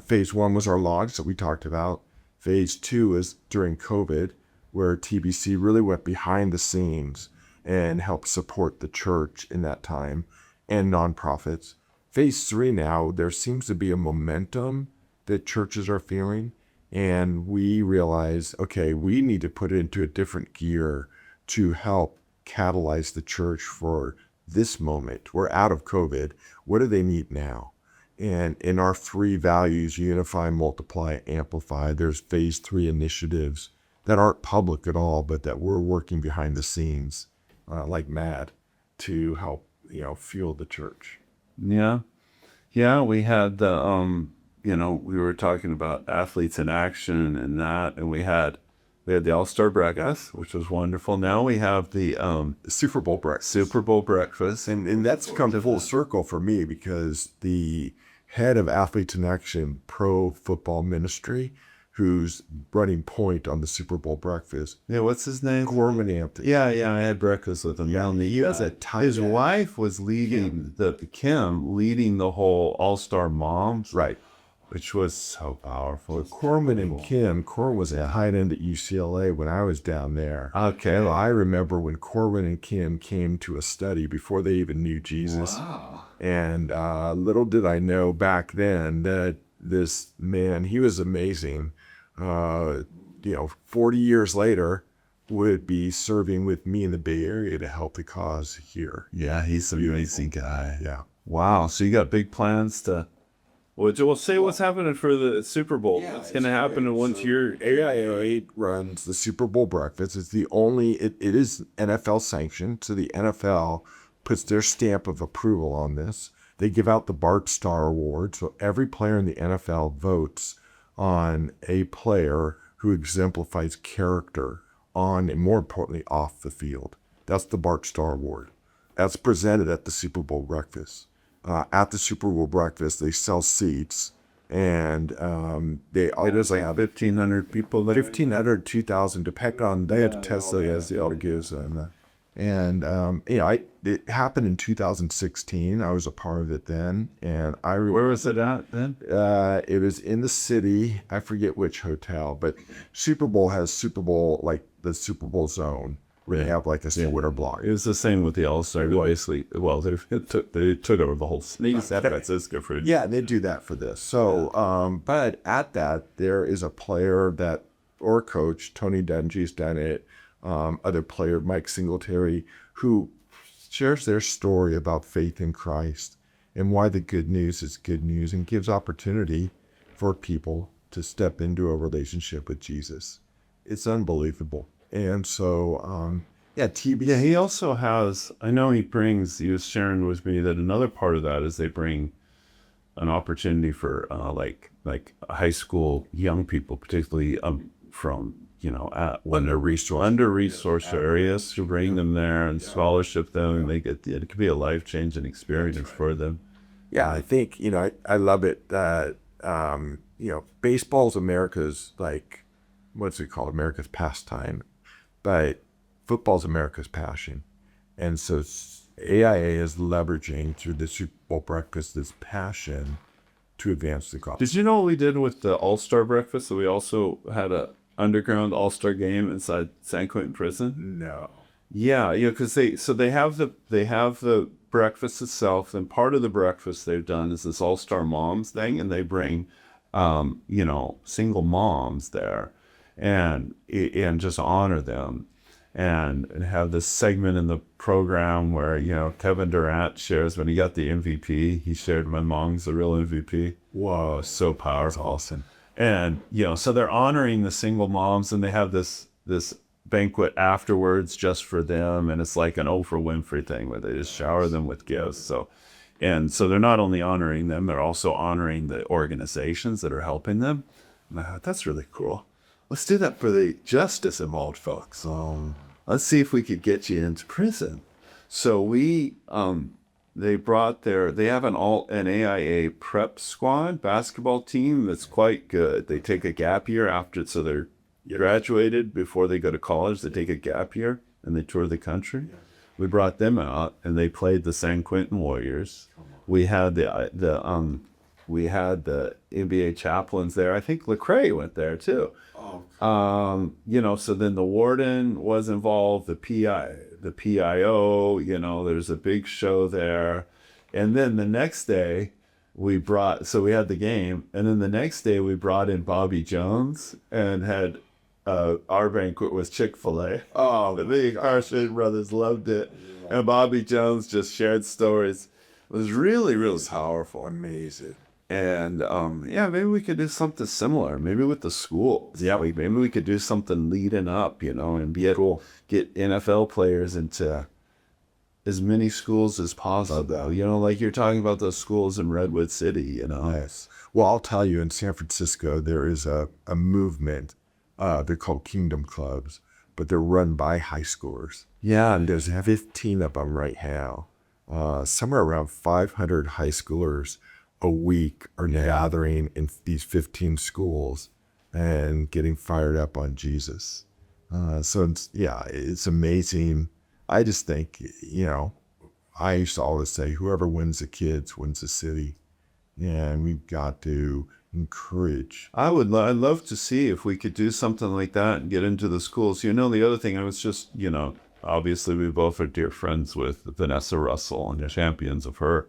Phase 1 was our launch that we talked about. Phase 2 is during COVID, where TBC really went behind the scenes and helped support the church in that time and nonprofits. Phase 3 now, there seems to be a momentum that churches are feeling, and we realize, okay, we need to put it into a different gear to help catalyze the church for this moment. We're out of COVID. What do they need now? And in our 3 values, unify, multiply, amplify, there's phase 3 initiatives that aren't public at all, but that we're working behind the scenes like mad to help, fuel the church. Yeah. Yeah, we had the, we were talking about athletes in action and we had the All-Star Breakfast, which was wonderful. Now we have the Super Bowl breakfast. Super Bowl breakfast. And that's come full circle for me, because the head of Athletes in Action Pro Football Ministry, who's running point on the Super Bowl breakfast. Yeah, what's his name? Gorman Anthony. Yeah, I had breakfast with him down the U.S. His wife was leading Kim leading the whole All-Star Moms. Right. Which was so powerful. Corman and Kim. Corman was a tight end at UCLA when I was down there. Okay. Well, I remember when Corman and Kim came to a study before they even knew Jesus. Wow. And little did I know back then that this man, he was amazing. 40 years later, would be serving with me in the Bay Area to help the cause here. Yeah, he's an amazing guy. Yeah. Wow. So you got big plans to... Well, say what's happening for the Super Bowl. Yeah, it's going to happen in once year. AIA runs the Super Bowl breakfast. It's the only, it is NFL sanctioned. So the NFL puts their stamp of approval on this. They give out the Bart Starr Award. So every player in the NFL votes on a player who exemplifies character on, and more importantly, off the field. That's the Bart Starr Award. That's presented at the Super Bowl breakfast. At the Super Bowl breakfast, they sell seats, and they always have 1,500 people there. 1,500, 2,000, depending on, they have to test it as the elder gives them. And, it happened in 2016. I was a part of it then. And Where was it at then? It was in the city. I forget which hotel, but Super Bowl has Super Bowl, like the Super Bowl zone, where they have like a Twitter blog. It was the same with the All-Star. Obviously, well, they took over the whole city. San Francisco for Yeah, they do that for this. So, but at that, there is a player or coach, Tony Dungy's done it, other player, Mike Singletary, who shares their story about faith in Christ and why the good news is good news, and gives opportunity for people to step into a relationship with Jesus. It's unbelievable. And so, TBC. Yeah, he also has, I know he was sharing with me that another part of that is they bring an opportunity for like high school young people, particularly from, under-resourced areas, to bring them there and scholarship them, and it could be a life-changing experience for them. Yeah, I think, I love it that, baseball's America's, what's it called? America's pastime. But football's America's passion. And so AIA is leveraging through the Super Bowl breakfast this passion to advance the gospel. Did you know what we did with the All-Star breakfast? So we also had a underground All-Star game inside San Quentin prison? No. Yeah, because they have the breakfast itself, and part of the breakfast they've done is this All-Star Moms thing, and they bring single moms there and just honor them. and have this segment in the program where, Kevin Durant shares when he got the MVP, he shared my mom's the real MVP. Whoa, so powerful. That's awesome. And, so they're honoring the single moms, and they have this banquet afterwards just for them. And it's like an Oprah Winfrey thing where they just shower them with gifts. So they're not only honoring them, they're also honoring the organizations that are helping them. And I thought, that's really cool. Let's do that for the justice involved folks. Let's see if we could get you into prison. So they have an AIA prep squad basketball team that's quite good. They take a gap year after, so they're graduated before they go to college. They take a gap year and they tour the country. We brought them out and they played the San Quentin Warriors. We had the NBA chaplains there. I think Lecrae went there too. So then the warden was involved, the PIO, there's a big show there. And then the next day we had the game, and then the next day we brought in Bobby Jones and had our banquet was Chick-fil-A. Oh, the Arshad brothers loved it. And Bobby Jones just shared stories. It was really, really powerful. Amazing. And maybe we could do something similar. Maybe with the schools. Yeah, maybe we could do something leading up, and get NFL players into as many schools as possible. Like you're talking about those schools in Redwood City. Yes. Well, I'll tell you, in San Francisco, there is a movement. They're called Kingdom Clubs, but they're run by high schoolers. Yeah, and there's 15 of them right now. Somewhere around 500 high schoolers a week are gathering in these 15 schools and getting fired up on Jesus. So it's amazing. I just think, I used to always say, whoever wins the kids wins the city. And we've got to encourage. I'd love to see if we could do something like that and get into the schools. The other thing I was just, obviously we both are dear friends with Vanessa Russell and champions of her.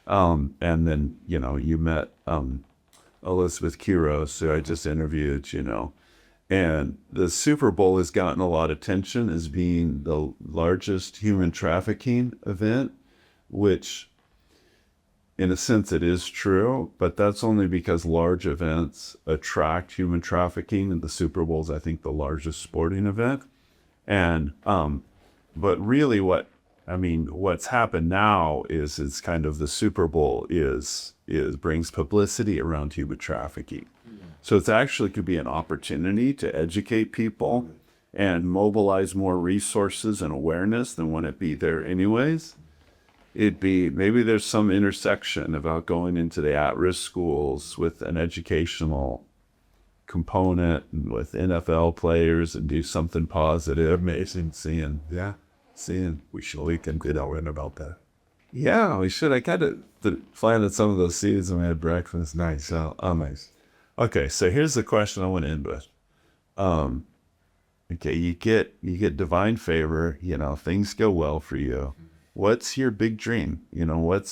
And then, you met Elizabeth Quiros, who I just interviewed, and the Super Bowl has gotten a lot of attention as being the largest human trafficking event, which in a sense it is true, but that's only because large events attract human trafficking, and the Super Bowl is, I think, the largest sporting event. And, but really what's happened now is it's kind of the Super Bowl brings publicity around human trafficking. So it's actually could be an opportunity to educate people and mobilize more resources and awareness than when it be there anyways. Maybe there's some intersection about going into the at-risk schools with an educational component and with NFL players and do something positive. Amazing. Seeing. We can get out in about that. Yeah, we should. I kind of planted some of those seeds when we had breakfast. Nice. Nice. Okay, so here's the question I want to end with. Okay, you get divine favor, things go well for you. What's your big dream? What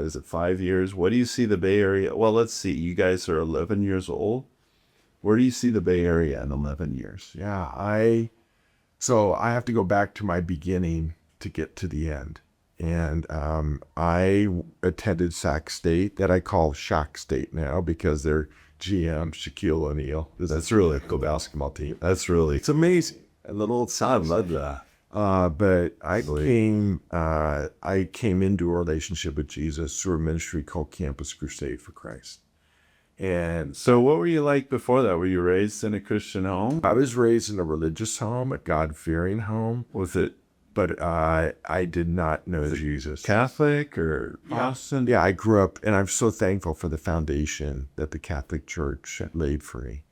is it, 5 years? What do you see the Bay Area? Well, let's see. You guys are 11 years old. Where do you see the Bay Area in 11 years? Yeah, so I have to go back to my beginning to get to the end. And I attended Sac State, that I call Shack State now because they're GM Shaquille O'Neal. That's really a cool basketball team. It's amazing. A little time, love that. But I came into a relationship with Jesus through a ministry called Campus Crusade for Christ. And so what were you like before that? Were you raised in a Christian home? I was raised in a religious home, a God-fearing home. Was it? But I did not know Jesus. Catholic or Protestant? Yeah, I grew up, and I'm so thankful for the foundation that the Catholic Church laid for me.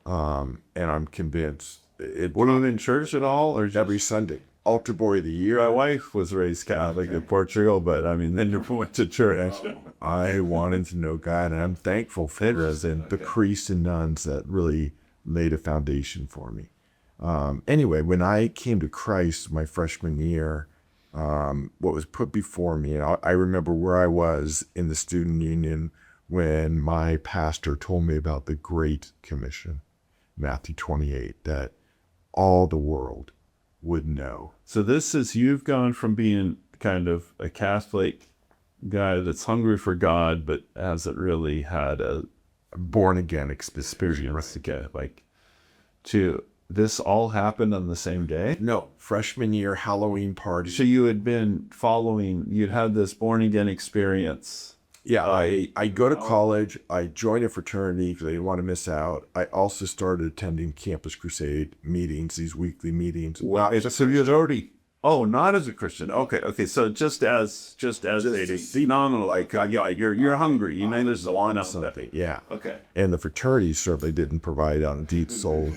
And I'm convinced. Were you in church at all? Or every Sunday. Altar boy of the year. My wife was raised Catholic in Portugal, but then you went to church. I wanted to know God, and I'm thankful for the priests and nuns that really laid a foundation for me. Anyway, when I came to Christ my freshman year, what was put before me, and I remember where I was in the student union when my pastor told me about the Great Commission, Matthew 28, that all the world would know. So you've gone from being kind of a Catholic guy that's hungry for God, but hasn't really had a Born again experience to get to this all happened on the same day? No, freshman year Halloween party. So you'd had this born again experience. Yeah, I go to college. I joined a fraternity because I didn't want to miss out. I also started attending Campus Crusade meetings, these weekly meetings. Wow, so you had already. Oh, not as a Christian. Okay. So just as a phenomenal, you're hungry. You know, there's a line of something. Yeah. Okay. And the fraternity certainly didn't provide on a deep soul.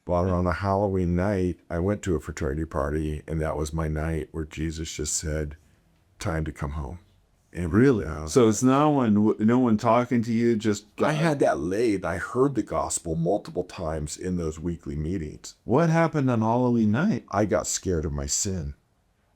But on a Halloween night, I went to a fraternity party, and that was my night where Jesus just said, "Time to come home." And really, so it's no one talking to you. Just I had that laid. I heard the gospel multiple times in those weekly meetings. What happened on Halloween night? I got scared of my sin.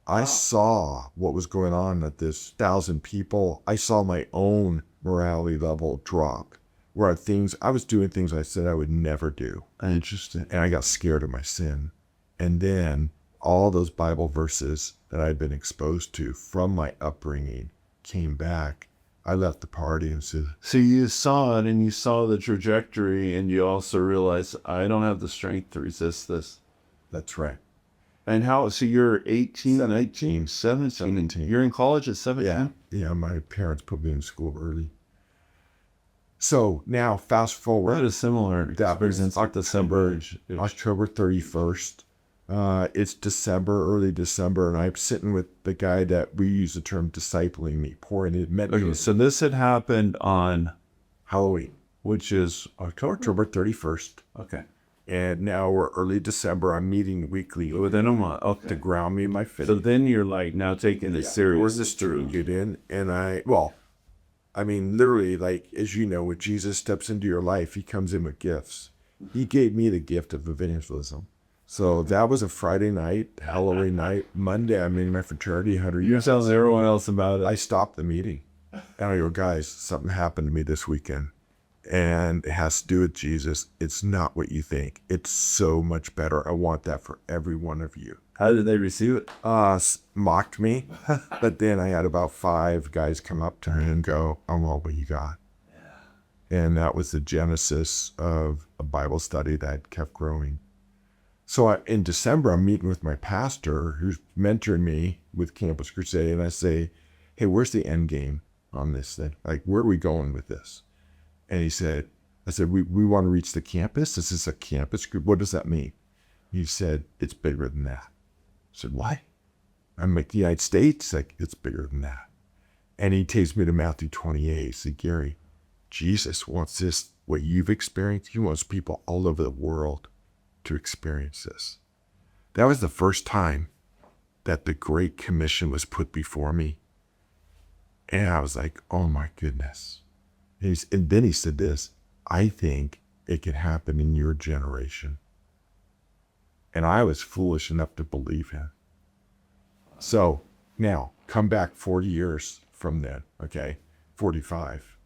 I saw what was going on at this 1,000 people. I saw my own morality level drop. Where I was doing things I said I would never do. Interesting. And I got scared of my sin. And then all those Bible verses that I'd been exposed to from my upbringing came back. I left the party and said... So you saw it and you saw the trajectory and you also realized, I don't have the strength to resist this. That's right. And so you're 18, 19, 17. You're in college at 17? Yeah, my parents put me in school early. So now fast forward. That is similar. That was October 31st. It's December, early December, and I'm sitting with the guy that we use the term discipling me, pouring it. Okay, so this had happened on Halloween, which is October 31st. Okay. And now we're early December. I'm meeting weekly within a month to ground me my faith. So then you're now taking it serious. Where's this to get in? And literally, as you know, when Jesus steps into your life, he comes in with gifts. He gave me the gift of evangelism. So that was a Friday night, Halloween night. Monday, I'm in my fraternity, 100 years. You're telling everyone else about it. I stopped the meeting. And I go, guys, something happened to me this weekend. And it has to do with Jesus. It's not what you think. It's so much better. I want that for every one of you. How did they receive it? Mocked me. But then I had about 5 guys come up to me and go, I want what you got. Yeah. And that was the genesis of a Bible study that kept growing. So in December, I'm meeting with my pastor who's mentoring me with Campus Crusade. And I say, hey, where's the end game on this thing? Where are we going with this? And I said, we want to reach the campus. Is this a campus group? What does that mean? He said, it's bigger than that. I said, why? I'm like, the United States? It's bigger than that. And he takes me to Matthew 28. He said, Gary, Jesus wants this, what you've experienced. He wants people all over the world to experience this. That was the first time that the Great Commission was put before me. And I was like, oh my goodness. And then he said this, I think it could happen in your generation. And I was foolish enough to believe him. So now come back 40 years from then, okay? 45.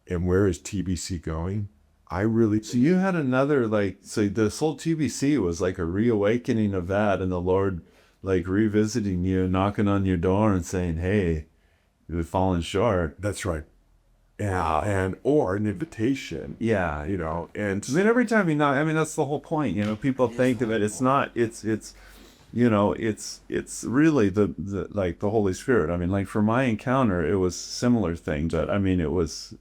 And where is TBC going? So you had another, so this whole TBC was like a reawakening of that, and the Lord revisiting you, knocking on your door and saying, hey, you've fallen short. That's right. Yeah, or an invitation. Yeah. And every time you knock, that's the whole point. People think of it. It's not, it's really the Holy Spirit. For my encounter, it was similar things, but it was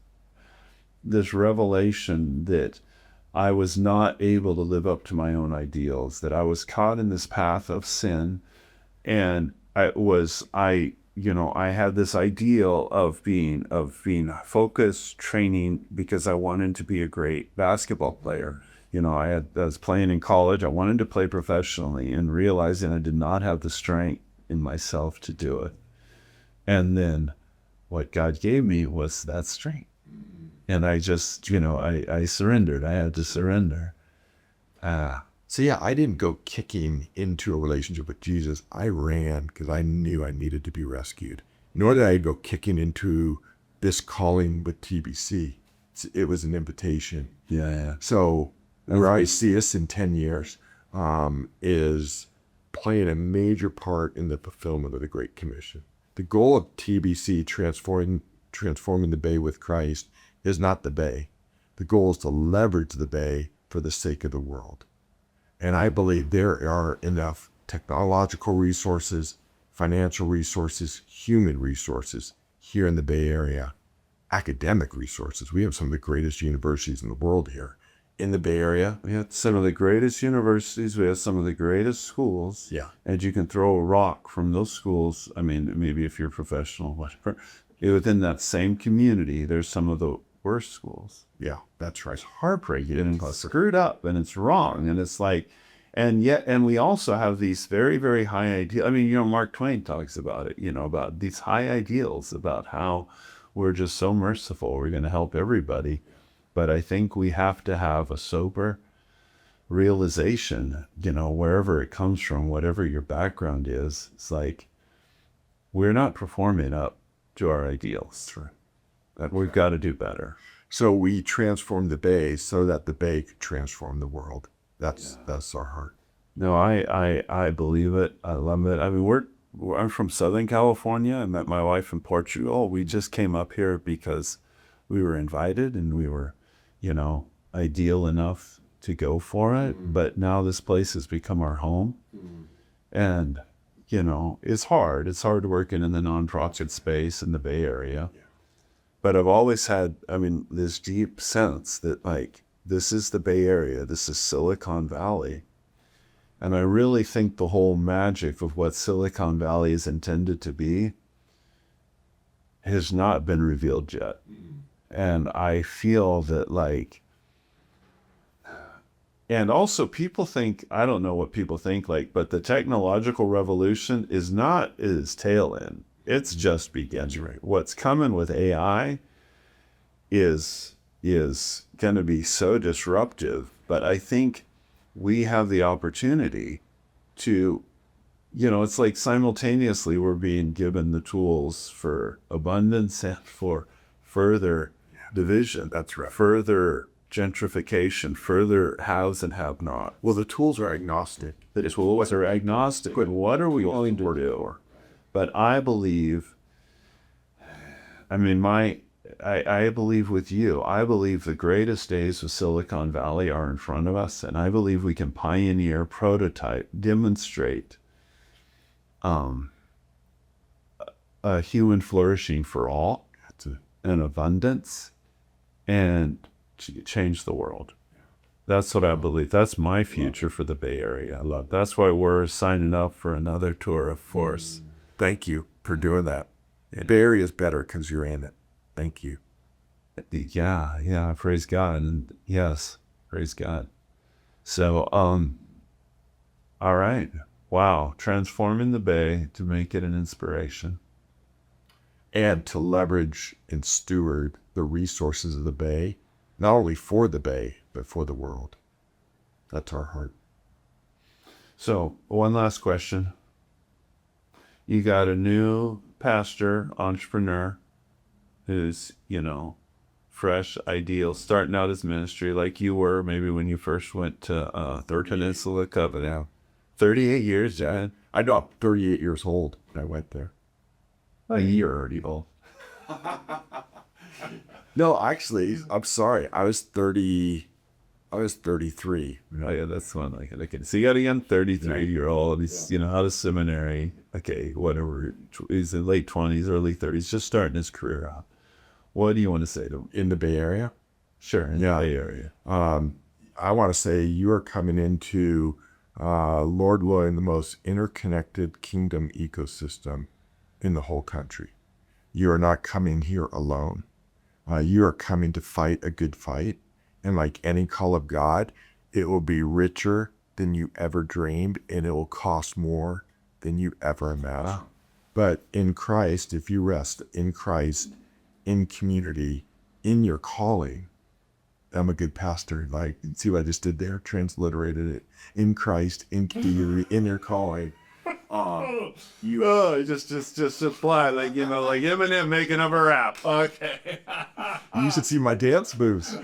this revelation that I was not able to live up to my own ideals, that I was caught in this path of sin. And I had this ideal of being focused, training, because I wanted to be a great basketball player. I was playing in college. I wanted to play professionally, and realizing I did not have the strength in myself to do it. And then what God gave me was that strength. And I just, I surrendered. I had to surrender. So yeah, I didn't go kicking into a relationship with Jesus. I ran because I knew I needed to be rescued. Nor did I go kicking into this calling with TBC. It was an invitation. Yeah. So where I see us in 10 years is playing a major part in the fulfillment of the Great Commission. The goal of TBC, transforming the Bay with Christ, is not the Bay. The goal is to leverage the Bay for the sake of the world. And I believe there are enough technological resources, financial resources, human resources here in the Bay Area, academic resources. We have some of the greatest universities in the world here in the Bay Area. We have some of the greatest universities. We have some of the greatest schools. Yeah. And you can throw a rock from those schools. I mean, maybe if you're professional, whatever. Within that same community, there's some of the worst schools. Yeah, that's right. It's heartbreaking and it's screwed up and it's wrong. And it's like, and we also have these very, very high ideals. I mean, Mark Twain talks about it, about these high ideals, about how we're just so merciful. We're going to help everybody. But I think we have to have a sober realization, wherever it comes from, whatever your background is, it's like, we're not performing up to our ideals. Right. That we've got to do better. So we transform the Bay so that the Bay could transform the world. That's our heart. No, I believe it. I love it. I mean, I'm from Southern California. I met my wife in Portugal. We just came up here because we were invited and we were, ideal enough to go for it. Mm-hmm. But now this place has become our home. Mm-hmm. And, it's hard. It's hard working in the nonprofit space in the Bay Area. Yeah. But I've always had, this deep sense that, this is the Bay Area. This is Silicon Valley. And I really think the whole magic of what Silicon Valley is intended to be has not been revealed yet. And I feel that and also people think, I don't know what people think, but the technological revolution is not its tail end. It's just beginning. Right. What's coming with AI is going to be so disruptive, but I think we have the opportunity to, it's like simultaneously we're being given the tools for abundance and for further division. That's right. Further gentrification, further haves and have not. Well, the tools are agnostic. The tools are agnostic. But what are we going to do? But I believe, I believe with you, I believe the greatest days of Silicon Valley are in front of us, and I believe we can pioneer, prototype, demonstrate a human flourishing for all, an abundance, and change the world. That's what I believe. That's my future for the Bay Area. That's why we're signing up for another tour of force. Thank you for doing that. The Bay Area is better because you're in it. Thank you. Yeah, praise God. And yes, praise God. So, all right. Wow. Transforming the Bay to make it an inspiration. And to leverage and steward the resources of the Bay, not only for the Bay, but for the world. That's our heart. So, one last question. You got a new pastor, entrepreneur, who's, fresh, ideal, starting out his ministry like you were maybe when you first went to Third Peninsula Covenant. 38 years, John. I know, I'm 38 years old when I went there. A year already old. No, actually, I'm sorry. I was 33. Oh, yeah, that's one. Okay. So you got a young 33-year-old. He's, out of seminary. Okay, whatever. He's in late 20s, early 30s, just starting his career out. What do you want to say to him? In the Bay Area? Sure, in the Bay Area. I want to say you are coming into, Lord willing, the most interconnected kingdom ecosystem in the whole country. You are not coming here alone. You are coming to fight a good fight. And like any call of God, it will be richer than you ever dreamed, and it will cost more than you ever imagined. Wow. But in Christ, if you rest in Christ, in community, in your calling, I'm a good pastor. See what I just did there? Transliterated it. In Christ, in community, in your calling. Just apply like Eminem making up a rap. Okay. You should see my dance moves.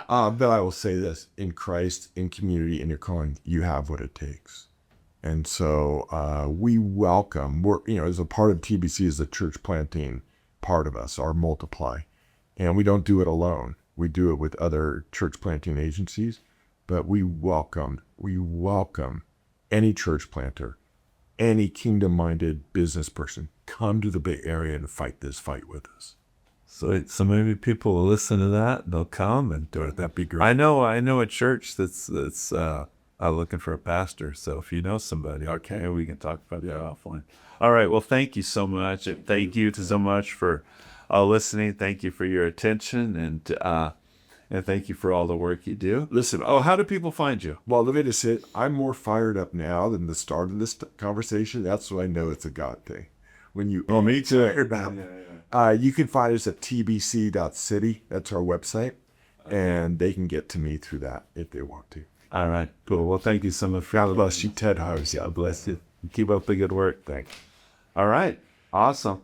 But I will say this: in Christ, in community, in your calling, you have what it takes. And so we welcome, as a part of TBC is the church planting part of us, our multiply. And we don't do it alone. We do it with other church planting agencies, but we welcome any church planter, any kingdom-minded business person, come to the Bay Area and fight this fight with us. So maybe people will listen to that and they'll come and do it. That'd be great. I know a church that's looking for a pastor. So if you know somebody, okay, we can talk about that offline. All right. Well, thank you so much. And thank you so much for listening. Thank you for your attention, and thank you for all the work you do. Listen, how do people find you? Well, let me just say, I'm more fired up now than the start of this conversation. That's when I know it's a God thing. When you Me too. you can find us at tbc.city. That's our website. And they can get to me through that if they want to. All right. Cool. Well, thank you so much. God bless you, Ted Hahs. God bless you. Keep up the good work. Thanks. All right. Awesome.